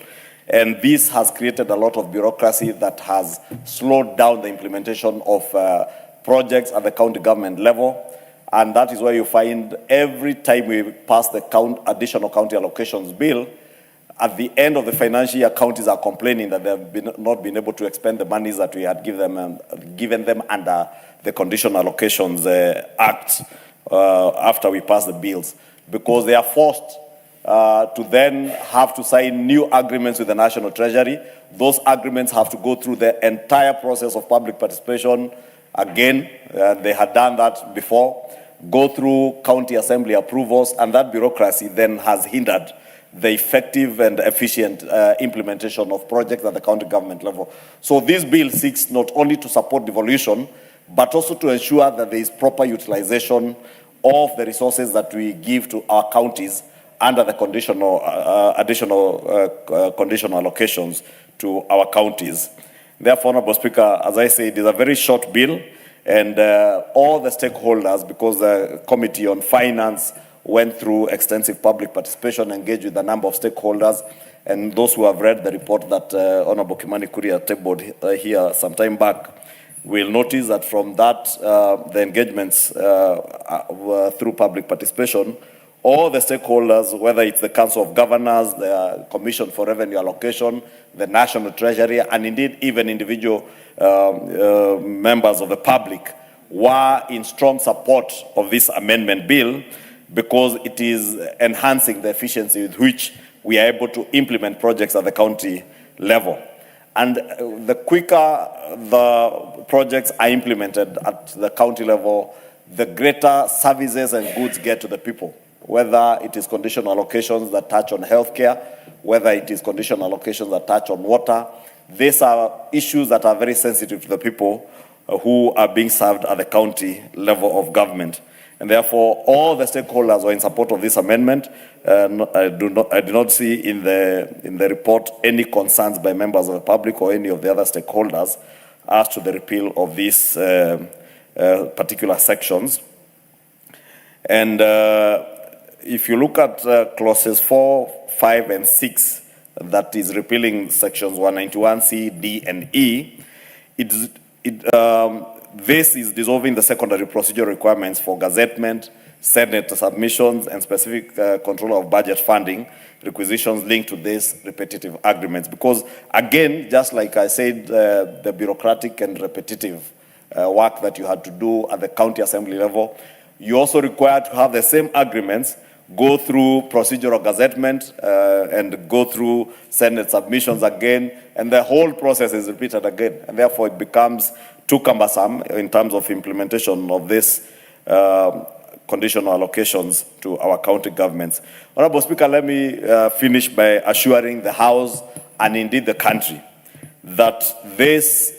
And this has created a lot of bureaucracy that has slowed down the implementation of projects at the county government level. And that is why you find every time we pass the additional county allocations bill, at the end of the financial year, counties are complaining that they have not been able to expend the monies that we had given them under the Conditional Allocations Act after we pass the bills, because they are forced to then have to sign new agreements with the National Treasury. Those agreements have to go through the entire process of public participation again. They had done that before, go through county assembly approvals, and that bureaucracy then has hindered the effective and efficient implementation of projects at the county government level. So this bill seeks not only to support devolution, but also to ensure that there is proper utilization of the resources that we give to our counties under the conditional allocations to our counties. Therefore, Honorable Speaker, as I said, it is a very short bill, and all the stakeholders, because the Committee on Finance went through extensive public participation, engaged with a number of stakeholders, and those who have read the report that Honorable Kimani Kuria tabled here some time back will notice that from that, the engagements through public participation, all the stakeholders, whether it's the Council of Governors, the Commission for Revenue Allocation, the National Treasury, and indeed even individual members of the public, were in strong support of this amendment bill, because it is enhancing the efficiency with which we are able to implement projects at the county level. And the quicker the projects are implemented at the county level, the greater services and goods get to the people, whether it is conditional allocations that touch on healthcare, whether it is conditional allocations that touch on water. These are issues that are very sensitive to the people who are being served at the county level of government. And therefore, all the stakeholders were in support of this amendment. I do not see in the report any concerns by members of the public or any of the other stakeholders as to the repeal of this particular sections. And if you look at clauses 4, 5, and 6, that is repealing sections 191C, D, and E, this is dissolving the secondary procedure requirements for gazettement, Senate submissions, and specific control of budget funding requisitions linked to these repetitive agreements. Because again, just like I said, the bureaucratic and repetitive work that you had to do at the county assembly level, you also require to have the same agreements go through procedural gazettement and go through Senate submissions again, and the whole process is repeated again, and therefore it becomes too cumbersome in terms of implementation of this conditional allocations to our county governments. Honorable Speaker, let me finish by assuring the House and indeed the country that these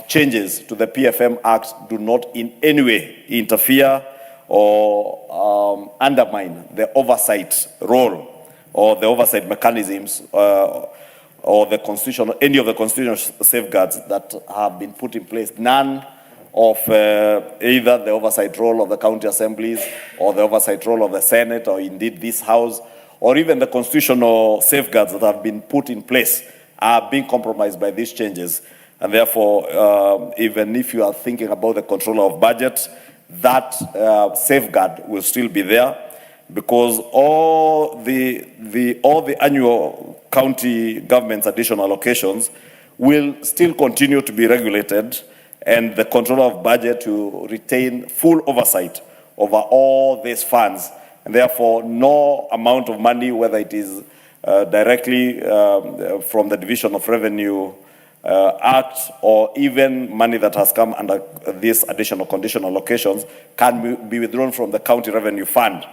changes to the PFM Act do not in any way interfere or undermine the oversight role or the oversight mechanisms or the constitutional, any of the constitutional safeguards that have been put in place. None of either the oversight role of the county assemblies or the oversight role of the Senate or indeed this House or even the constitutional safeguards that have been put in place are being compromised by these changes. And therefore, even if you are thinking about the control of budget, that safeguard will still be there, because all the annual county government's additional allocations will still continue to be regulated, and the controller of budget will retain full oversight over all these funds, and therefore no amount of money, whether it is directly from the Division of Revenue Act or even money that has come under these additional conditional allocations, can be withdrawn from the county revenue fund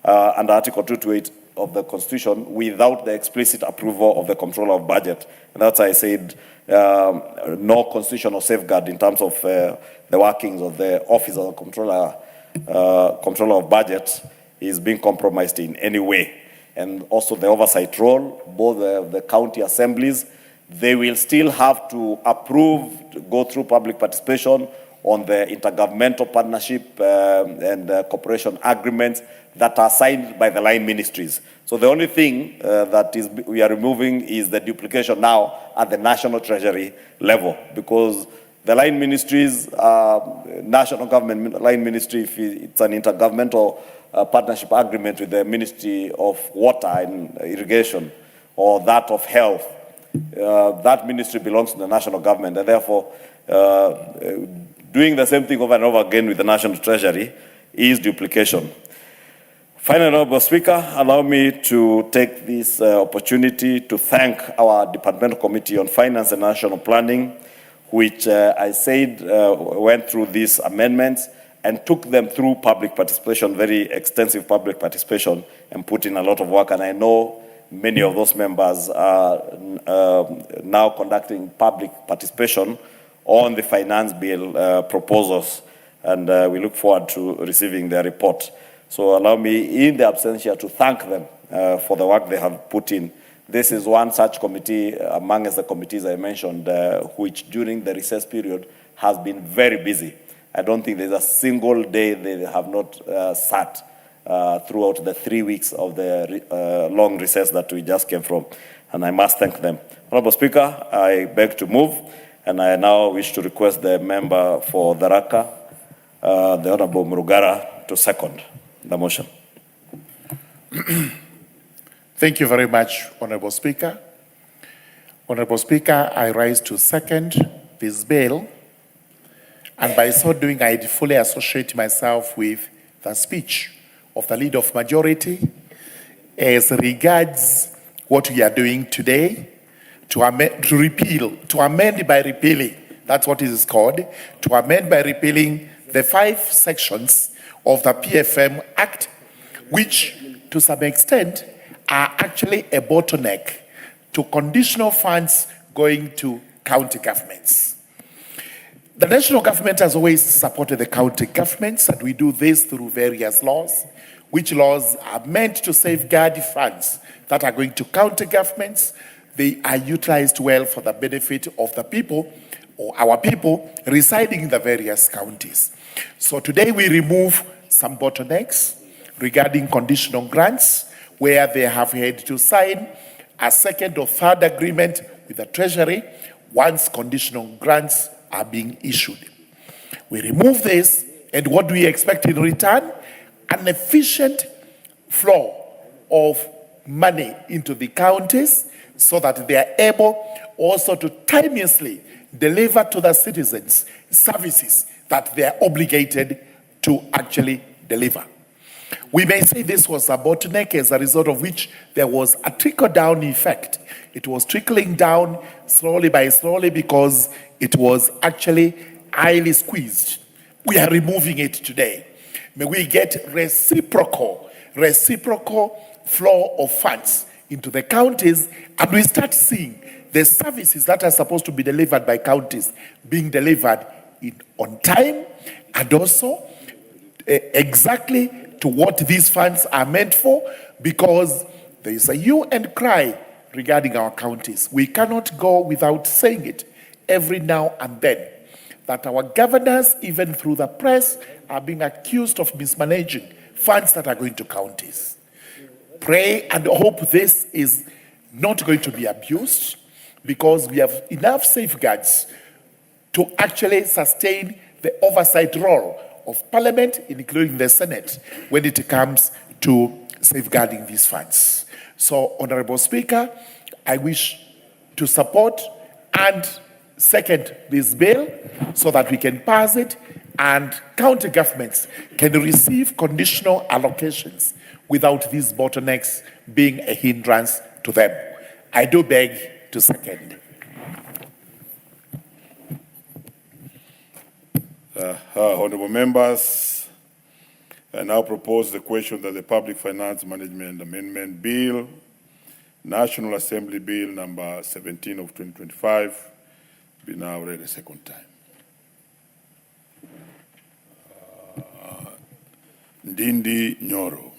under Article 228 of the Constitution without the explicit approval of the controller of budget. And that's why I said no constitutional safeguard in terms of the workings of the office of the controller of budget is being compromised in any way. And also the oversight role, both the county assemblies, they will still have to approve, to go through public participation on the intergovernmental partnership and cooperation agreements that are signed by the line ministries. So the only thing we are removing is the duplication now at the national treasury level, because the line ministries, national government line ministry, if it's an intergovernmental partnership agreement with the Ministry of Water and Irrigation or that of Health, that ministry belongs to the national government, and therefore doing the same thing over and over again with the national treasury is duplication. Finally, Honorable Speaker, allow me to take this opportunity to thank our Departmental Committee on Finance and National Planning, which I said went through these amendments and took them through public participation, very extensive public participation, and put in a lot of work. And I know many of those members are now conducting public participation on the finance bill proposals, and we look forward to receiving their report. So allow me, in the absentia, to thank them for the work they have put in. This is one such committee amongst the committees I mentioned, which during the recess period has been very busy. I don't think there's a single day they have not sat throughout the 3 weeks of the long recess that we just came from, and I must thank them. Honorable Speaker, I beg to move, and I now wish to request the member for Tharaka, the Honorable Murugara, to second the motion. Thank you very much, Honorable Speaker. Honorable Speaker, I rise to second this bill, and by so doing, I fully associate myself with the speech of the Leader of Majority as regards what we are doing today to amend by repealing, that's what it is called, to amend by repealing the 5 sections of the PFM Act, which to some extent are actually a bottleneck to conditional funds going to county governments. The national government has always supported the county governments, and we do this through various laws, which laws are meant to safeguard funds that are going to county governments. They are utilized well for the benefit of the people, or our people residing in the various counties. So today we remove some bottlenecks regarding conditional grants, where they have had to sign a second or third agreement with the Treasury once conditional grants are being issued. We remove this, and what do we expect in return? An efficient flow of money into the counties so that they are able also to timelessly deliver to the citizens services that they are obligated to actually deliver. We may say this was a bottleneck, as a result of which there was a trickle-down effect. It was trickling down slowly by slowly because it was actually highly squeezed. We are removing it today. May we get reciprocal flow of funds into the counties, and we start seeing the services that are supposed to be delivered by counties being delivered on time, and also exactly to what these funds are meant for, because there is a hue and cry regarding our counties. We cannot go without saying it every now and then, that our governors, even through the press, are being accused of mismanaging funds that are going to counties. Pray and hope this is not going to be abused, because we have enough safeguards to actually sustain the oversight role of Parliament, including the Senate, when it comes to safeguarding these funds. So, Honorable Speaker, I wish to support and second this bill so that we can pass it and county governments can receive conditional allocations without these bottlenecks being a hindrance to them. I do beg to second. Honorable members, I now propose the question that the Public Finance Management Amendment Bill, National Assembly Bill number 17 of 2025, be now read a second time. Ndindi Nyoro.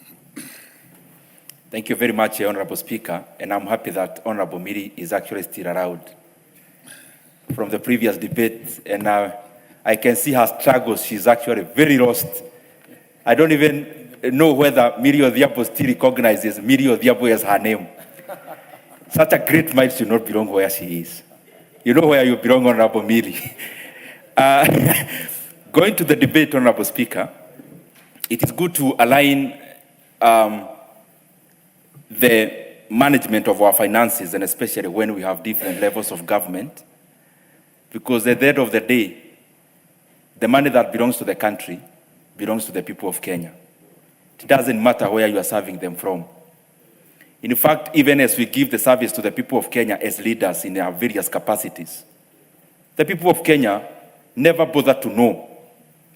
Thank you very much, Honorable Speaker, and I'm happy that Honorable Miri is actually still around from the previous debate, and I can see her struggles. She's actually very lost. I don't even know whether Miri Odhiambo still recognizes Miri Odhiambo as her name. Such a great mind should not belong where she is. You know where you belong, Honorable Miri. Going to the debate, Honorable Speaker, it is good to align the management of our finances, and especially when we have different levels of government, because at the end of the day, the money that belongs to the country belongs to the people of Kenya. It doesn't matter where you are serving them from. In fact, even as we give the service to the people of Kenya as leaders in our various capacities, the people of Kenya never bother to know,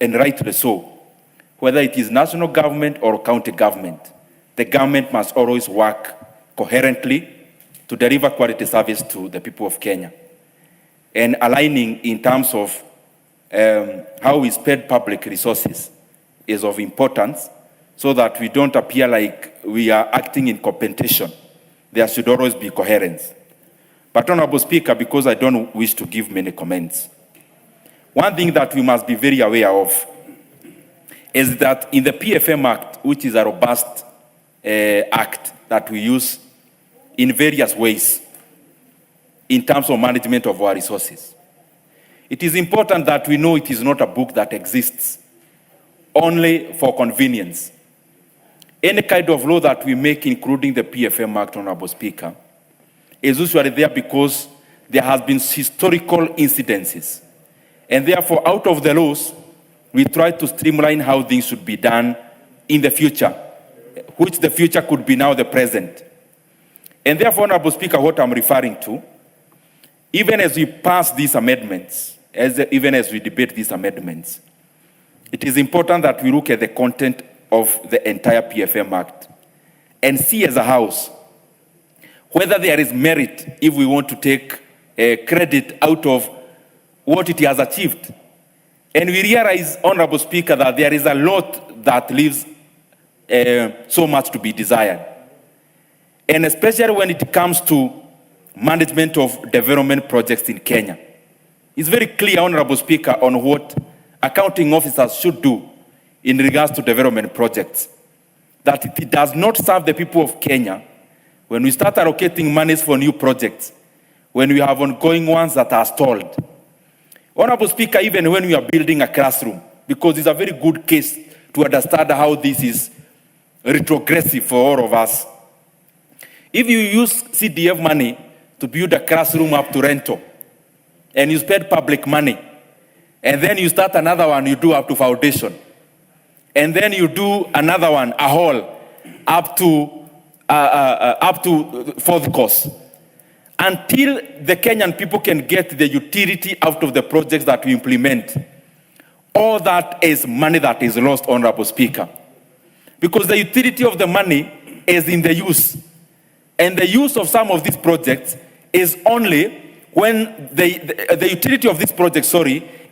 and rightly so, whether it is national government or county government. The government must always work coherently to deliver quality service to the people of Kenya. And aligning in terms of how we spend public resources is of importance, so that we don't appear like we are acting in competition. There should always be coherence. But Honorable Speaker, because I don't wish to give many comments, one thing that we must be very aware of is that in the PFM Act, which is a robust act that we use in various ways in terms of management of our resources, it is important that we know it is not a book that exists only for convenience. Any kind of law that we make, including the PFM Act, Honorable Speaker, is usually there because there has been historical incidences. And therefore, out of the laws, we try to streamline how things should be done in the future, which the future could be now the present. And therefore, Honorable Speaker, what I'm referring to, even as we pass these amendments, even as we debate these amendments, it is important that we look at the content of the entire PFM Act and see as a House whether there is merit if we want to take credit out of what it has achieved. And we realize, Honorable Speaker, that there is a lot that leaves so much to be desired. And especially when it comes to management of development projects in Kenya. is very clear, Honorable Speaker, on what accounting officers should do in regards to development projects. That it does not serve the people of Kenya when we start allocating monies for new projects, when we have ongoing ones that are stalled. Honorable Speaker, even when we are building a classroom, because it's a very good case to understand how this is retrogressive for all of us. If you use CDF money to build a classroom up to rental, and you spend public money, and then you start another one, you do up to foundation, and then you do another one, a hall, up to fourth course, until the Kenyan people can get the utility out of the projects that we implement. All that is money that is lost, Honorable Speaker. Because the utility of the money is in the use. And the use of some of these projects is only when the utility of this project,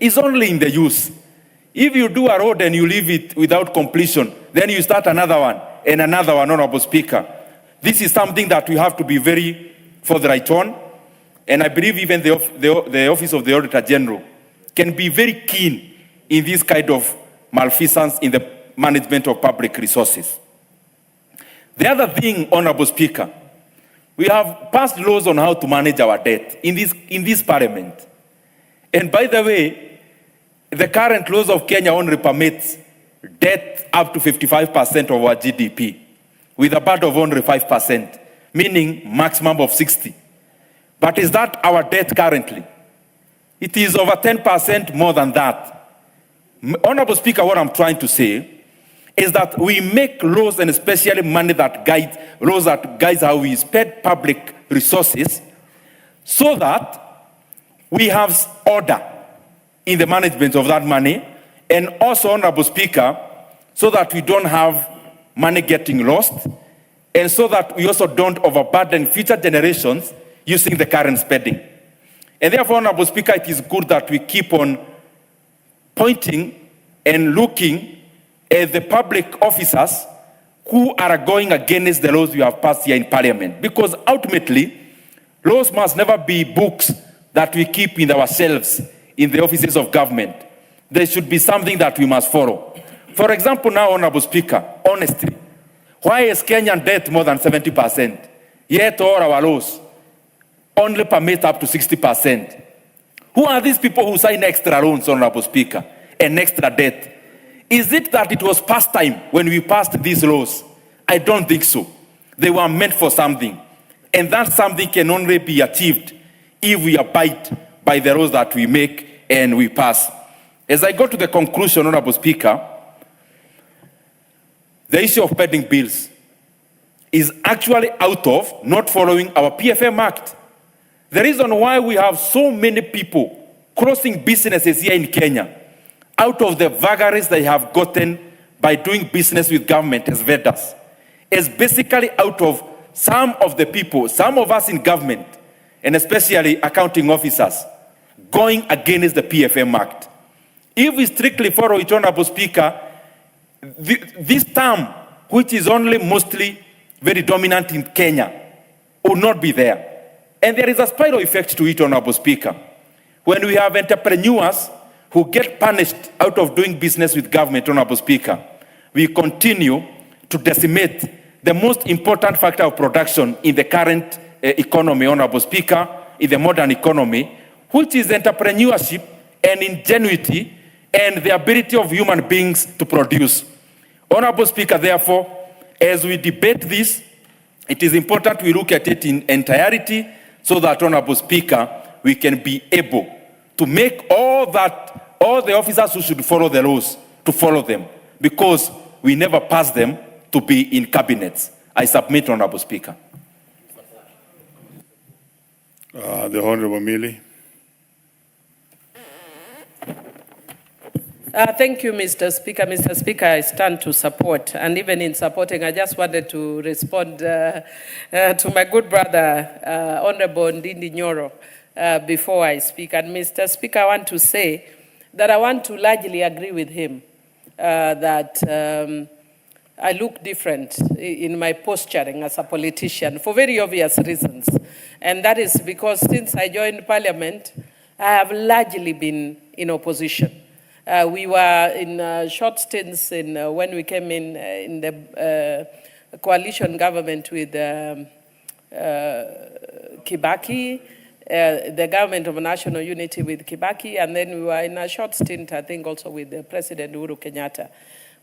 is only in the use. If you do a road and you leave it without completion, then you start another one and another one, Honorable Speaker. This is something that we have to be very forthright on. And I believe even the Office of the Auditor General can be very keen in this kind of malfeasance in the management of public resources. The other thing, Honorable Speaker, we have passed laws on how to manage our debt in this parliament. And by the way, the current laws of Kenya only permits debt up to 55% of our GDP, with a part of only 5%, meaning maximum of 60. But is that our debt currently? It is over 10% more than that. Honorable Speaker, what I'm trying to say is that we make laws, and especially money that guides, laws that guides how we spend public resources, so that we have order in the management of that money, and also, Honorable Speaker, so that we don't have money getting lost, and so that we also don't overburden future generations using the current spending. And therefore, Honorable Speaker, it is good that we keep on pointing and looking at the public officers who are going against the laws we have passed here in Parliament. Because ultimately, laws must never be books that we keep in ourselves in the offices of government. There should be something that we must follow. For example, now, Honorable Speaker, honestly, why is Kenyan debt more than 70%? Yet all our laws only permit up to 60%. Who are these people who sign extra loans, Honorable Speaker, and extra debt? Is it that it was past time when we passed these laws? I don't think so. They were meant for something. And that something can only be achieved if we abide by the laws that we make and we pass. As I go to the conclusion, Honorable Speaker, the issue of pending bills is actually out of not following our PFM Act. The reason why we have so many people crossing businesses here in Kenya out of the vagaries they have gotten by doing business with government as vendors is basically out of some of the people, some of us in government, and especially accounting officers, going against the PFM Act. If we strictly follow it, Honorable Speaker, this term, which is only mostly very dominant in Kenya, will not be there. And there is a spiral effect to it, Honorable Speaker. When we have entrepreneurs who get punished out of doing business with government, Honorable Speaker, we continue to decimate the most important factor of production in the current economy, Honorable Speaker, in the modern economy, which is entrepreneurship and ingenuity and the ability of human beings to produce. Honorable Speaker, therefore, as we debate this, it is important we look at it in entirety so that, Honorable Speaker, we can be able to make all the officers who should follow the laws to follow them, because we never pass them to be in cabinets. I submit, Honorable Speaker. The Honorable Millie. Thank you, Mr. Speaker. Mr. Speaker, I stand to support, and even in supporting, I just wanted to respond to my good brother, Honorable Ndindi Nyoro, before I speak. And Mr. Speaker, I want to say that I want to largely agree with him that I look different in my posturing as a politician for very obvious reasons. And that is because since I joined Parliament, I have largely been in opposition. We were in short stints when we came in the coalition government with Kibaki, the government of national unity with Kibaki, and then we were in a short stint, I think, also with the President Uhuru Kenyatta.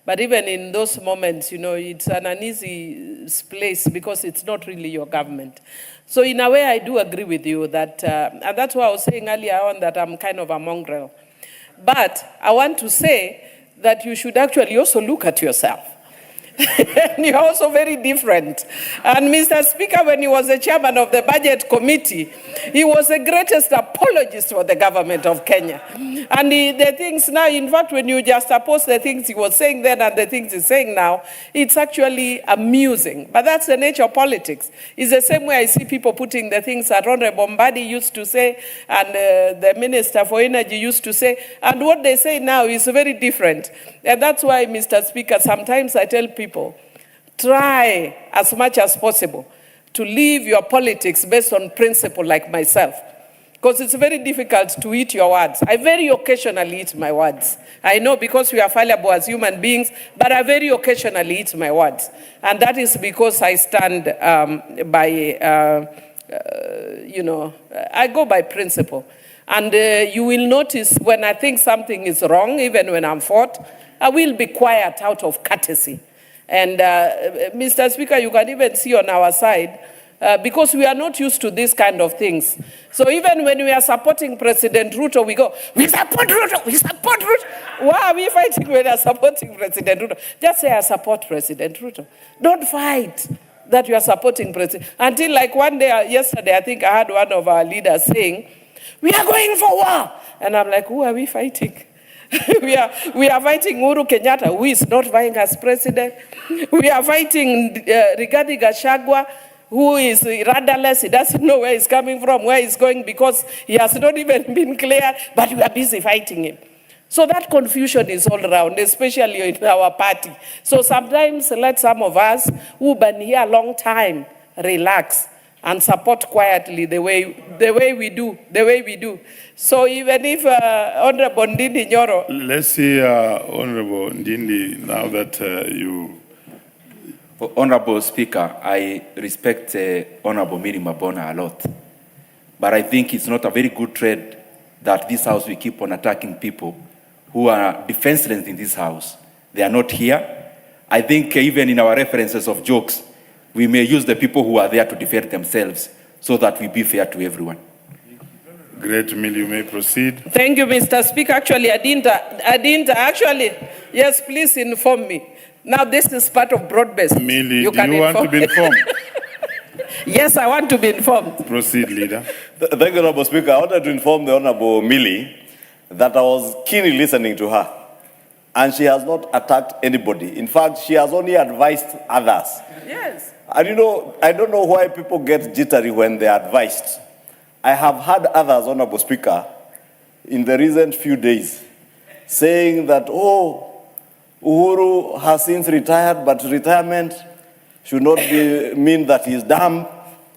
But even in those moments, you know, it's an uneasy place because it's not really your government. So in a way, I do agree with you that, and that's why I was saying earlier on that I'm kind of a mongrel. But I want to say that you should actually also look at yourself. You're also very different. And Mr. Speaker, when he was the chairman of the budget committee, he was the greatest apologist for the government of Kenya. And the things now, in fact, when you just oppose the things he was saying then and the things he's saying now, it's actually amusing. But that's the nature of politics. It's the same way I see people putting the things that Honorable Mbadi used to say and the Minister for Energy used to say. And what they say now is very different. And that's why, Mr. Speaker, sometimes I tell people, try as much as possible to live your politics based on principle like myself. Because it's very difficult to eat your words. I very occasionally eat my words. I know because we are fallible as human beings, but I very occasionally eat my words. And that is because I stand I go by principle. And you will notice when I think something is wrong, even when I'm fought, I will be quiet out of courtesy. And Mr. Speaker, you can even see on our side, because we are not used to these kind of things. So even when we are supporting President Ruto, we go, we support Ruto, we support Ruto. Why are we fighting when we are supporting President Ruto? Just say I support President Ruto. Don't fight that you are supporting President. Until like one day, yesterday, I think I heard one of our leaders saying, we are going for war. And I'm like, who are we fighting? we are fighting Uhuru Kenyatta, who is not vying as president. We are fighting Rigathi Gachagua, who is rudderless. He doesn't know where he's coming from, where he's going, because he has not even been clear, but we are busy fighting him. So that confusion is all around, especially in our party. So sometimes let some of us who've been here a long time relax and support quietly the way we do. So even if Honorable Ndindi Nyoro... Let's see Honorable Ndindi, now that you... Honorable Speaker, I respect Honorable Miri Mabona a lot. But I think it's not a very good trade that this House will keep on attacking people who are defenseless in this House. They are not here. I think even in our references of jokes, we may use the people who are there to defend themselves so that we be fair to everyone. Great, Mill, you may proceed. Thank you, Mr. Speaker. Actually, I didn't actually, yes, please inform me. Now, this is part of broad-based. Millie, do you want to be informed? Yes, I want to be informed. Proceed, Leader. Thank you, Honorable Speaker. I wanted to inform the Honorable Millie that I was keenly listening to her. And she has not attacked anybody. In fact, she has only advised others. Yes. And you know, I don't know why people get jittery when they are advised. I have heard others, Honorable Speaker, in the recent few days, saying that, oh, Uhuru has since retired, but retirement should not mean that he's dumb,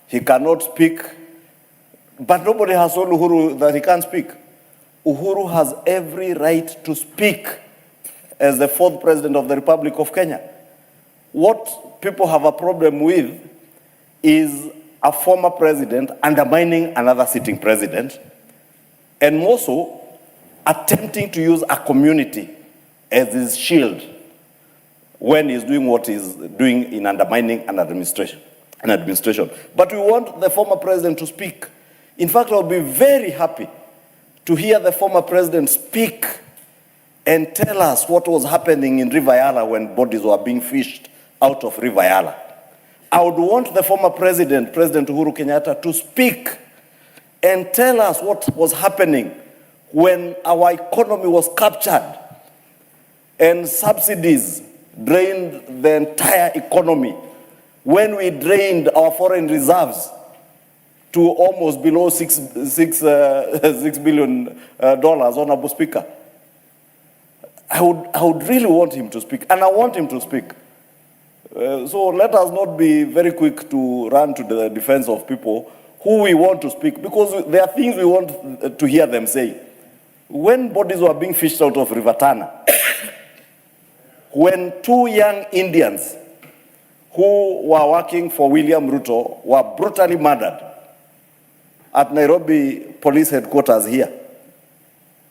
he cannot speak. But nobody has told Uhuru that he can't speak. Uhuru has every right to speak as the fourth president of the Republic of Kenya. What people have a problem with is a former president undermining another sitting president, and more so, attempting to use a community as his shield when he's doing what he's doing in undermining an administration. But we want the former president to speak. In fact, I'll be very happy to hear the former president speak and tell us what was happening in River Yala when bodies were being fished out of River Yala. I would want the former president, President Uhuru Kenyatta, to speak and tell us what was happening when our economy was captured and subsidies drained the entire economy, when we drained our foreign reserves to almost below $6 billion, Honorable Speaker. I would really want him to speak, and I want him to speak. So let us not be very quick to run to the defense of people who we want to speak, because there are things we want to hear them say. When bodies were being fished out of River Tana, when 2 young Indians who were working for William Ruto were brutally murdered at Nairobi police headquarters here,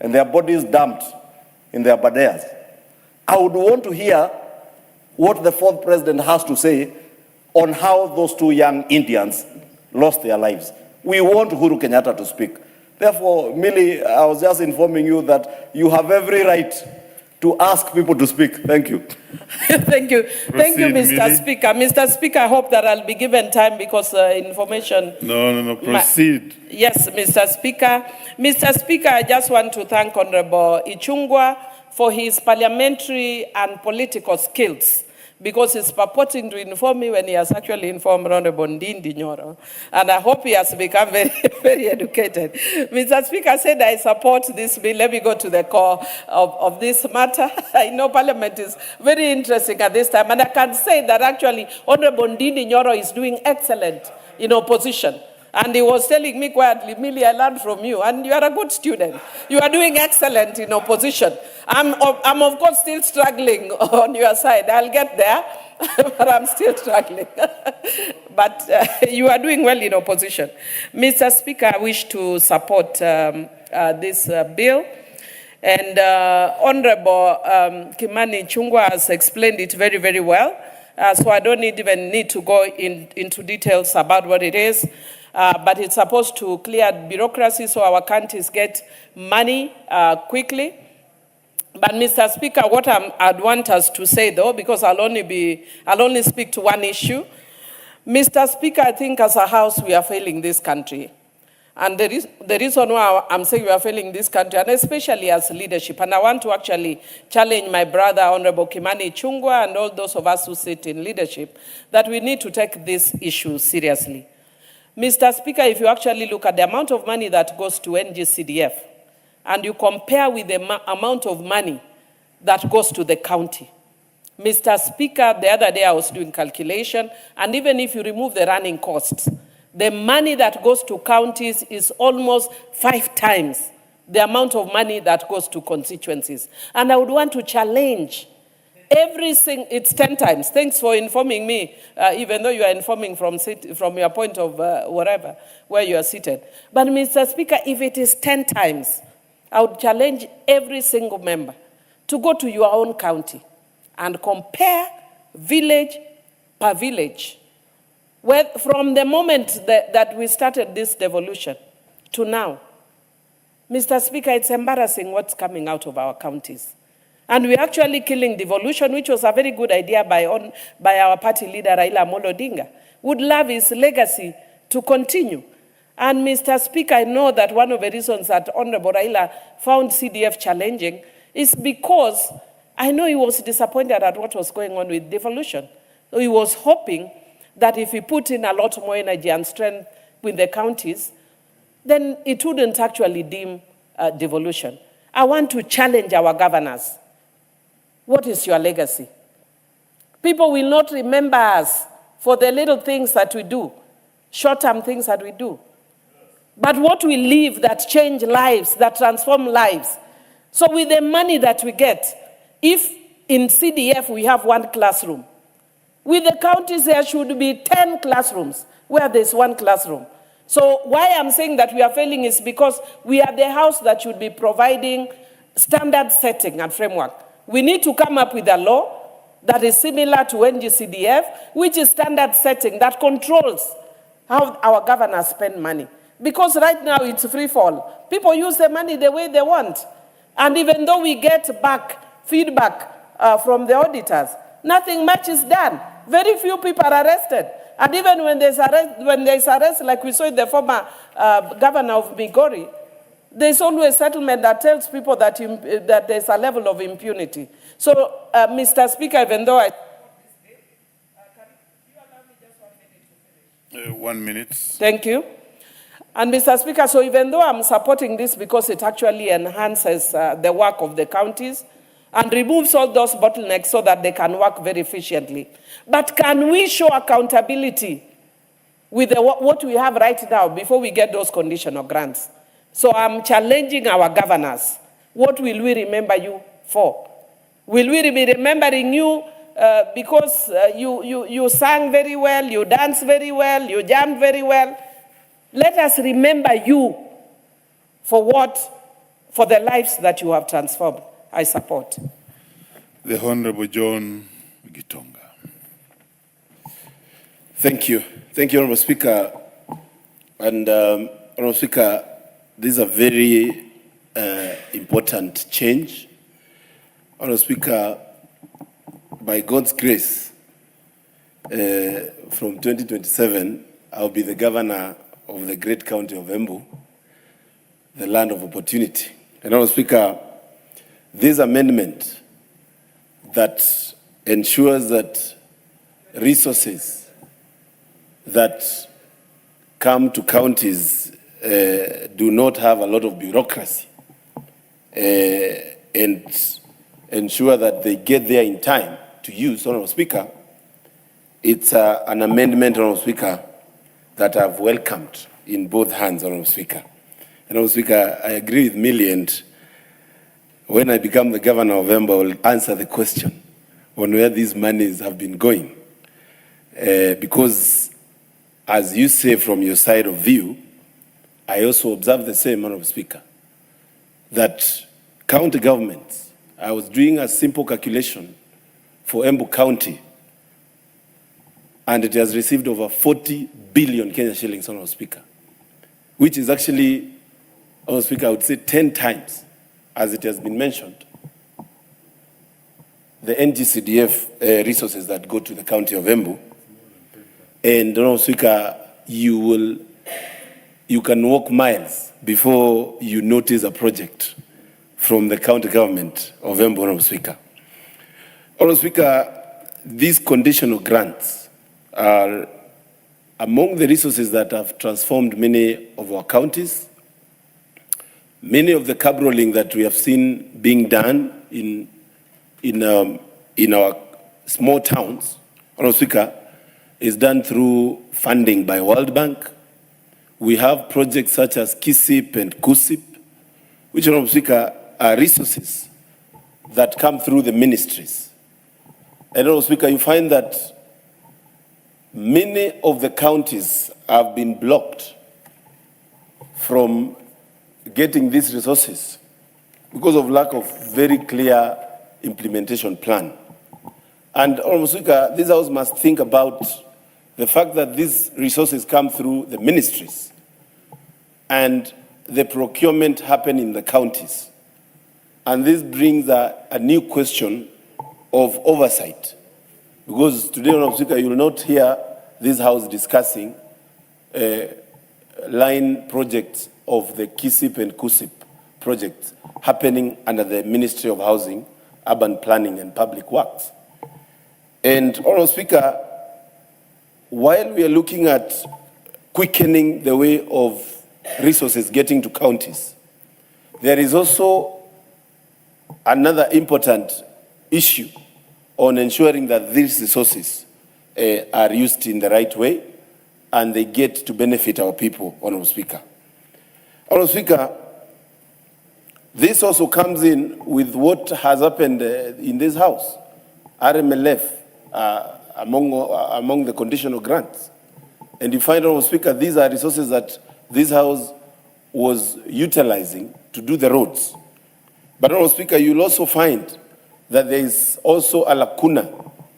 and their bodies dumped in their badeas, I would want to hear what the fourth president has to say on how those 2 young Indians lost their lives. We want Uhuru Kenyatta to speak. Therefore, Millie, I was just informing you that you have every right to ask people to speak. Thank you. Thank you. Thank you, Proceed, Mr. Millie. Speaker. Mr. Speaker, I hope that I'll be given time because information... No, proceed. Yes, Mr. Speaker. Mr. Speaker, I just want to thank Honorable Ichung'wah for his parliamentary and political skills, because he's purporting to inform me when he has actually informed Honorable Ndindi Nyoro. And I hope he has become very, very educated. Mr. Speaker said I support this bill. Let me go to the core of this matter. I know Parliament is very interesting at this time. And I can say that actually Honorable Ndindi Nyoro is doing excellent in opposition. And he was telling me quietly, Millie, I learned from you, and you are a good student. You are doing excellent in opposition. I'm of course still struggling on your side. I'll get there, but I'm still struggling. But you are doing well in opposition. Mr. Speaker, I wish to support this bill. And Honorable Kimani Ichung'wah has explained it very, very well. So I don't even need to go into details about what it is. But it's supposed to clear bureaucracy so our countries get money quickly. But Mr. Speaker, what I'd want us to say though, because I'll only speak to one issue. Mr. Speaker, I think as a house we are failing this country. And the reason why I'm saying we are failing this country, and especially as leadership, and I want to actually challenge my brother, Honorable Kimani Ichung'wah, and all those of us who sit in leadership, that we need to take this issue seriously. Mr. Speaker, if you actually look at the amount of money that goes to NGCDF, and you compare with the amount of money that goes to the county, Mr. Speaker, the other day I was doing calculation, and even if you remove the running costs, the money that goes to counties is almost 5 times the amount of money that goes to constituencies. And I would want to challenge it's 10 times. Thanks for informing me, even though you are informing from your point of wherever, where you are seated. But Mr. Speaker, if it is 10 times, I would challenge every single member to go to your own county and compare village per village. From the moment that we started this devolution to now, Mr. Speaker, it's embarrassing what's coming out of our counties. And we're actually killing devolution, which was a very good idea by our party leader, Raila Amolo Odinga. Would love his legacy to continue. And Mr. Speaker, I know that one of the reasons that Honorable Raila found CDF challenging is because I know he was disappointed at what was going on with devolution. So he was hoping that if he put in a lot more energy and strength with the counties, then it wouldn't actually deem devolution. I want to challenge our governors. What is your legacy? People will not remember us for the little things that we do, short-term things that we do. But what we leave that change lives, that transform lives. So with the money that we get, if in CDF we have 1 classroom, with the counties there should be 10 classrooms where there's 1 classroom. So why I'm saying that we are failing is because we are the house that should be providing standard setting and framework. We need to come up with a law that is similar to NGCDF, which is standard setting that controls how our governors spend money. Because right now it's free fall. People use the money the way they want. And even though we get back feedback from the auditors, nothing much is done. Very few people are arrested. And even when there's arrest, like we saw in the former governor of Migori, there's always settlement that tells people that there's a level of impunity. So, Mr. Speaker, even though I... Can you allow me just 1 minute to finish? 1 minute. Thank you. And Mr. Speaker, so even though I'm supporting this because it actually enhances the work of the counties and removes all those bottlenecks so that they can work very efficiently, but can we show accountability with what we have right now before we get those conditional grants. So I'm challenging our governors. What will we remember you for? Will we be remembering you because you sang very well, you danced very well, you jammed very well? Let us remember you for the lives that you have transformed. I support. The Honorable John Gitonga. Thank you. Thank you, Honorable Speaker. And Honorable Speaker, this is a very important change. Honorable Speaker, by God's grace, from 2027, I'll be the governor of the great county of Embu, the land of opportunity. And Honorable Speaker, this amendment that ensures that resources that come to counties do not have a lot of bureaucracy and ensure that they get there in time to use, Honorable Speaker, it's an amendment, Honorable Speaker, that I've welcomed in both hands, Honorable Speaker. And Honorable Speaker, I agree with Millie, and when I become the governor of Embu, I will answer the question on where these monies have been going. Because, as you say from your side of view, I also observe the same, Honorable Speaker, that county governments, I was doing a simple calculation for Embu County, and it has received over 40 billion Kenya shillings, Honorable Speaker, which is actually, Honorable Speaker, I would say 10 times, as it has been mentioned, the NGCDF resources that go to the county of Embu. And Honorable Speaker, you can walk miles before you notice a project from the county government of Embu, Honorable Speaker. Honorable Speaker, these conditional grants are among the resources that have transformed many of our counties. Many of the cab rolling that we have seen being done in our small towns, Honorable Speaker, is done through funding by World Bank. We have projects such as KISIP and KUSIP, which, Honorable Speaker, are resources that come through the ministries. And Honorable Speaker, you find that many of the counties have been blocked from getting these resources because of lack of very clear implementation plan. And Honorable Speaker, this House must think about the fact that these resources come through the ministries and the procurement happen in the counties. And this brings a new question of oversight. Because today, Honorable Speaker, you will not hear this House discussing line projects of the KISIP and KUSIP projects happening under the Ministry of Housing, Urban Planning and Public Works. And Honorable Speaker, while we are looking at quickening the way of resources getting to counties, there is also another important issue on ensuring that these resources are used in the right way and they get to benefit our people, Honorable Speaker. Honorable Speaker, this also comes in with what has happened in this House, RMLF, among the conditional grants. And you find, Honorable Speaker, these are resources that this House was utilizing to do the roads. But Honorable Speaker, you'll also find that there is also a lacuna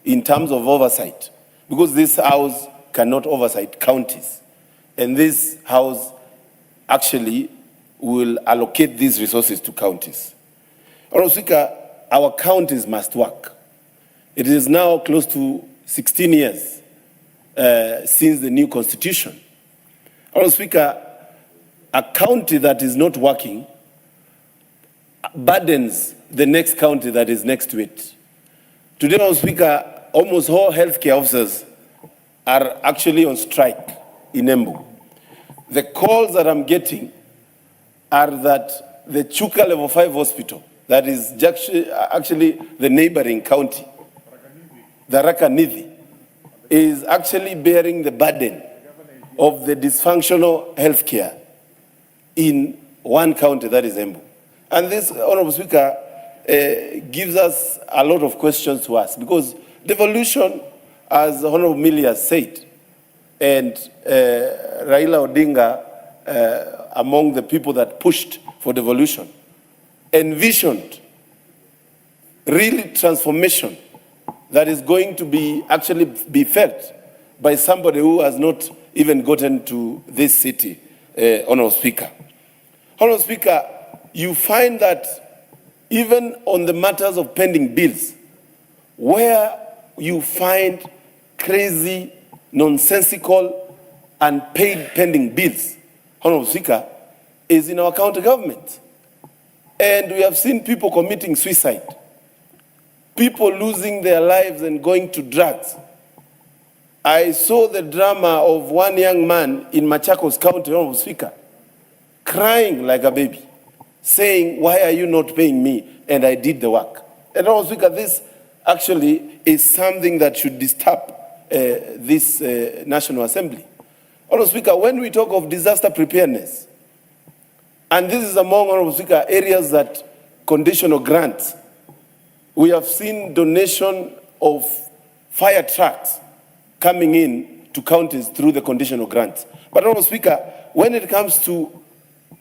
in terms of oversight, because this House cannot oversight counties. And this House actually will allocate these resources to counties. Honorable Speaker, our counties must work. It is now close to 16 years since the new constitution. Honorable Speaker, a county that is not working burdens the next county that is next to it. Today, Honorable Speaker, almost all healthcare officers are actually on strike in Embu. The calls that I'm getting are that the Chuka Level 5 hospital, that is actually the neighboring county, the Rakanithi, is actually bearing the burden of the dysfunctional healthcare in one county, that is Embu. And this, Honorable Speaker, gives us a lot of questions to ask, because devolution, as Honorable Millie has said, and Raila Odinga, among the people that pushed for devolution, envisioned really transformation that is going to be actually be felt by somebody who has not even gotten to this city, Honorable Speaker. Honorable Speaker, you find that even on the matters of pending bills, where you find crazy, nonsensical, unpaid pending bills, Honorable Speaker, is in our county government. And we have seen people committing suicide, people losing their lives and going to drugs. I saw the drama of one young man in Machakos County, Honorable Speaker, crying like a baby, saying, "Why are you not paying me? And I did the work." And Honorable Speaker, this actually is something that should disturb this National Assembly. Honorable Speaker, when we talk of disaster preparedness, and this is among, Honorable Speaker, areas that conditional grants, we have seen donation of fire trucks coming in to counties through the conditional grants. But Honorable Speaker, when it comes to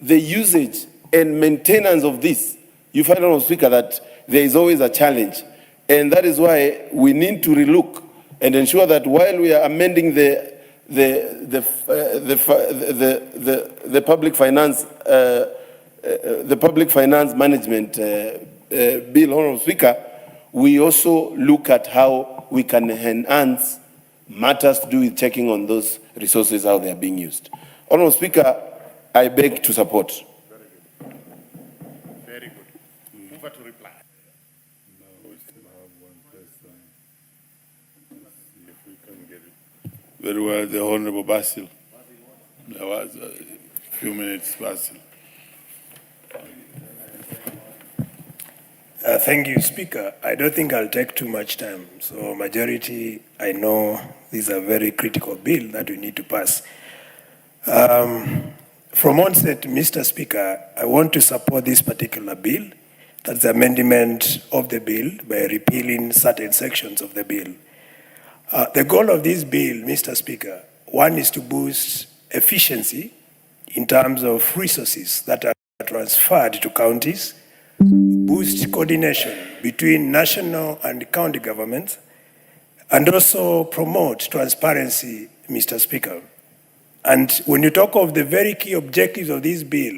the usage and maintenance of this, you find, Honorable Speaker, that there is always a challenge. And that is why we need to relook and ensure that while we are amending the public finance management bill, Honorable Speaker, we also look at how we can enhance matters to do with checking on those resources, how they are being used. Honorable Speaker, I beg to support. Very good. Over to reply. Very well, the Honorable Basil. There was a few minutes, Basil. Thank you, Speaker. I don't think I'll take too much time. So majority, I know these are very critical bill that we need to pass. From onset, Mr. Speaker, I want to support this particular bill. That's the amendment of the bill by repealing certain sections of the bill. The goal of this bill, Mr. Speaker, one is to boost efficiency in terms of resources that are transferred to counties, boost coordination between national and county governments, and also promote transparency, Mr. Speaker. And when you talk of the very key objectives of this bill,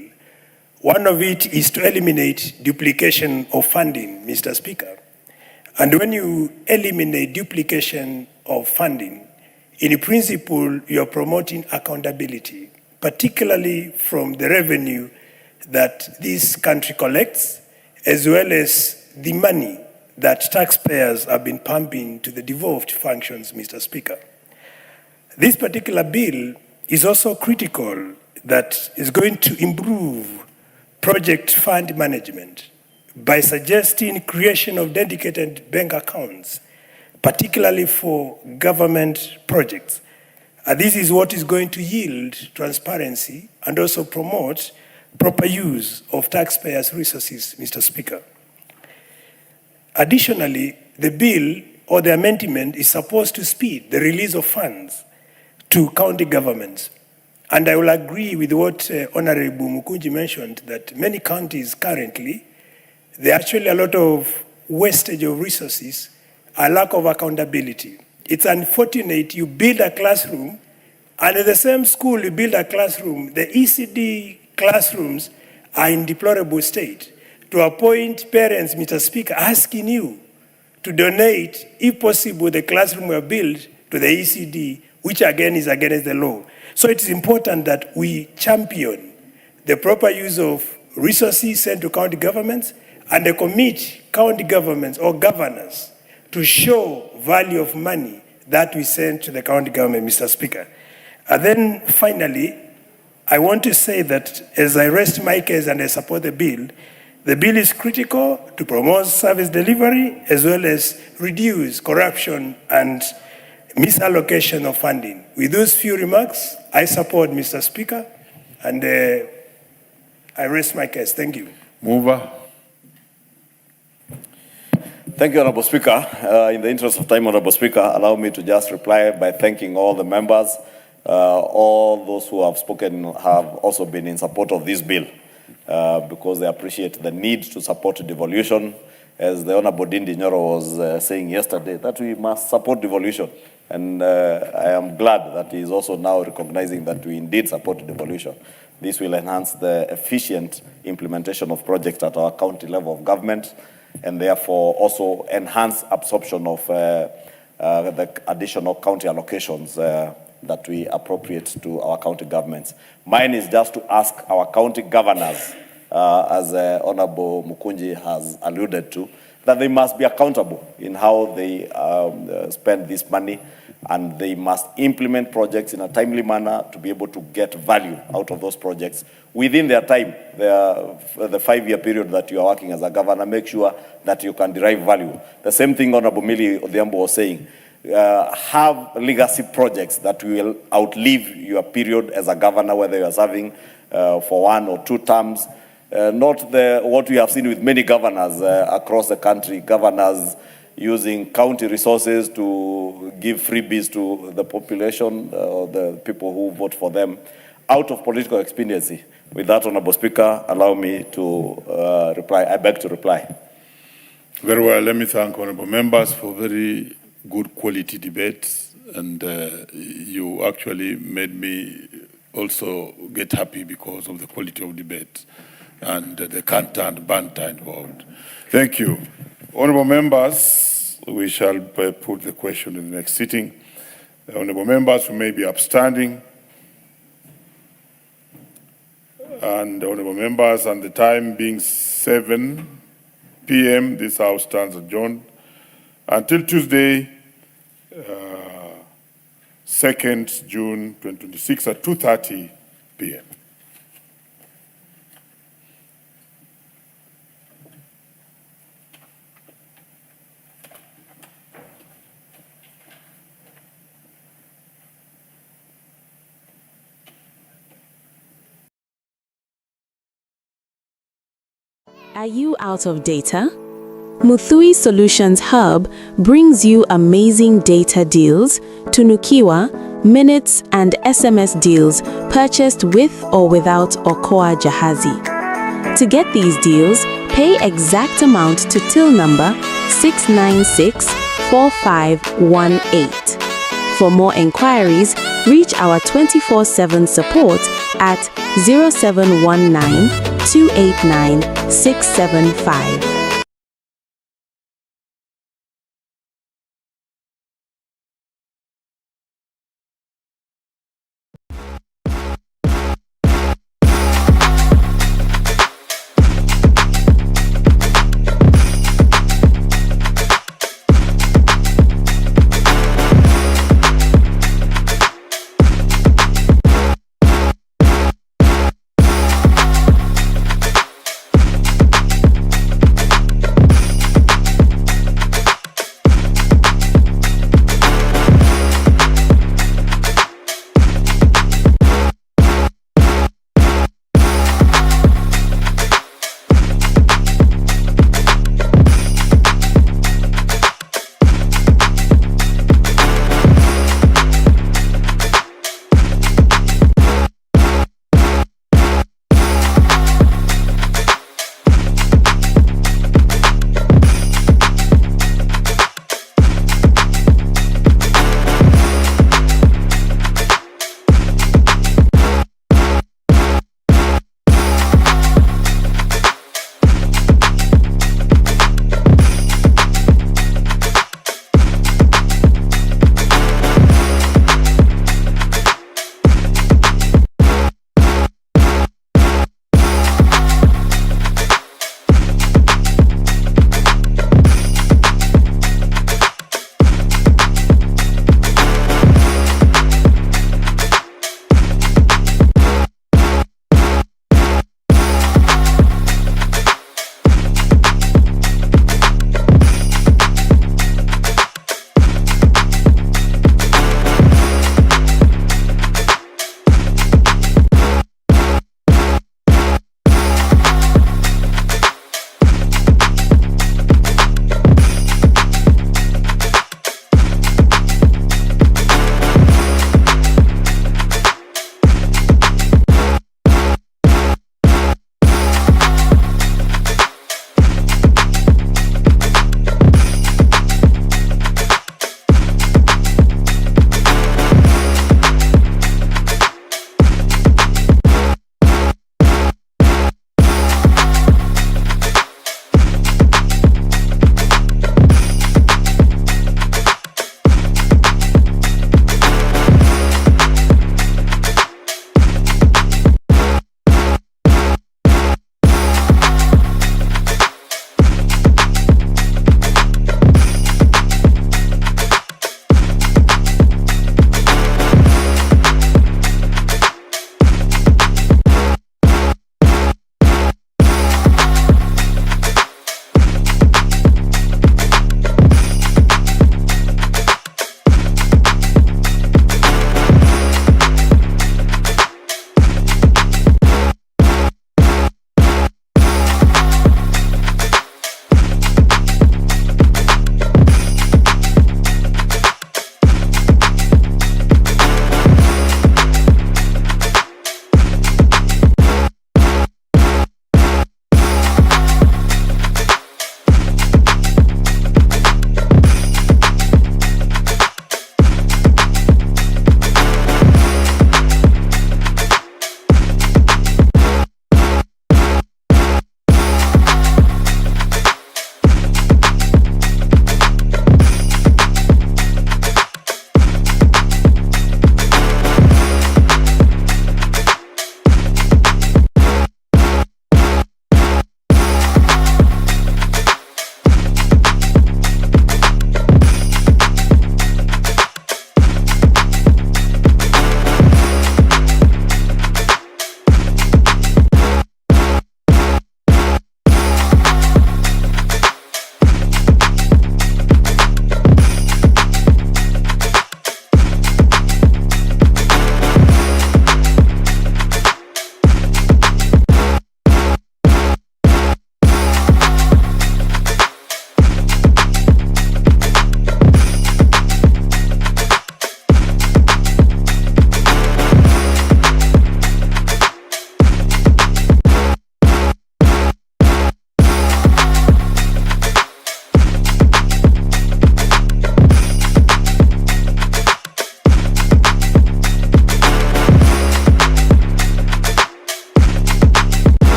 one of it is to eliminate duplication of funding, Mr. Speaker. And when you eliminate duplication of funding, in principle, you're promoting accountability, particularly from the revenue that this country collects, as well as the money that taxpayers have been pumping to the devolved functions, Mr. Speaker. This particular bill is also critical that is going to improve project fund management by suggesting creation of dedicated bank accounts, particularly for government projects. This is what is going to yield transparency and also promote proper use of taxpayers' resources, Mr. Speaker. Additionally, the bill or the amendment is supposed to speed the release of funds to county governments. And I will agree with what Honorable Mukunji mentioned, that many counties currently, there are actually a lot of wastage of resources, a lack of accountability. It's unfortunate you build a classroom, and at the same school you build a classroom, the ECD classrooms are in deplorable state, to a point parents, Mr. Speaker, asking you to donate, if possible, the classroom were built to the ECD, which again is against the law. So it is important that we champion the proper use of resources sent to county governments and commit county governments or governors to show value of money that we send to the county government, Mr. Speaker. And then finally, I want to say that as I rest my case and I support the bill is critical to promote service delivery as well as reduce corruption and misallocation of funding. With those few remarks, I support Mr. Speaker, and I raise my case. Thank you. Mover. Thank you, Honorable Speaker. In the interest of time, Honorable Speaker, allow me to just reply by thanking all the members. All those who have spoken have also been in support of this bill because they appreciate the need to support devolution. As the Honorable Dindi Nyoro was saying yesterday, that we must support devolution. And I am glad that he is also now recognizing that we indeed support devolution. This will enhance the efficient implementation of projects at our county level of government, and therefore also enhance absorption of the additional county allocations that we appropriate to our county governments. Mine is just to ask our county governors, as Honorable Mukunji has alluded to, that they must be accountable in how they spend this money, and they must implement projects in a timely manner to be able to get value out of those projects within their time. The 5-year period that you are working as a governor, make sure that you can derive value. The same thing Honorable Millie Odhiambo was saying, have legacy projects that will outlive your period as a governor, whether you are serving for 1 or 2 terms. Not what we have seen with many governors across the country, governors using county resources to give freebies to the population, or the people who vote for them, out of political expediency. With that, Honorable Speaker, allow me to reply. I beg to reply. Very well. Let me thank honorable members for very good quality debates, and you actually made me also get happy because of the quality of debate and the canter and banter involved. Thank you. Honorable members, we shall put the question in the next sitting. The honorable members who may be upstanding, and the honorable members, and the time being 7 p.m., this House stands adjourned until Tuesday, 2nd June 2026 at 2:30 p.m. Are you out of data? Muthui Solutions Hub brings you amazing data deals, tunukiwa, minutes and SMS deals purchased with or without Okoa Jahazi. To get these deals, pay exact amount to till number 6964518. For more inquiries, reach our 24/7 support at 0719 289 675.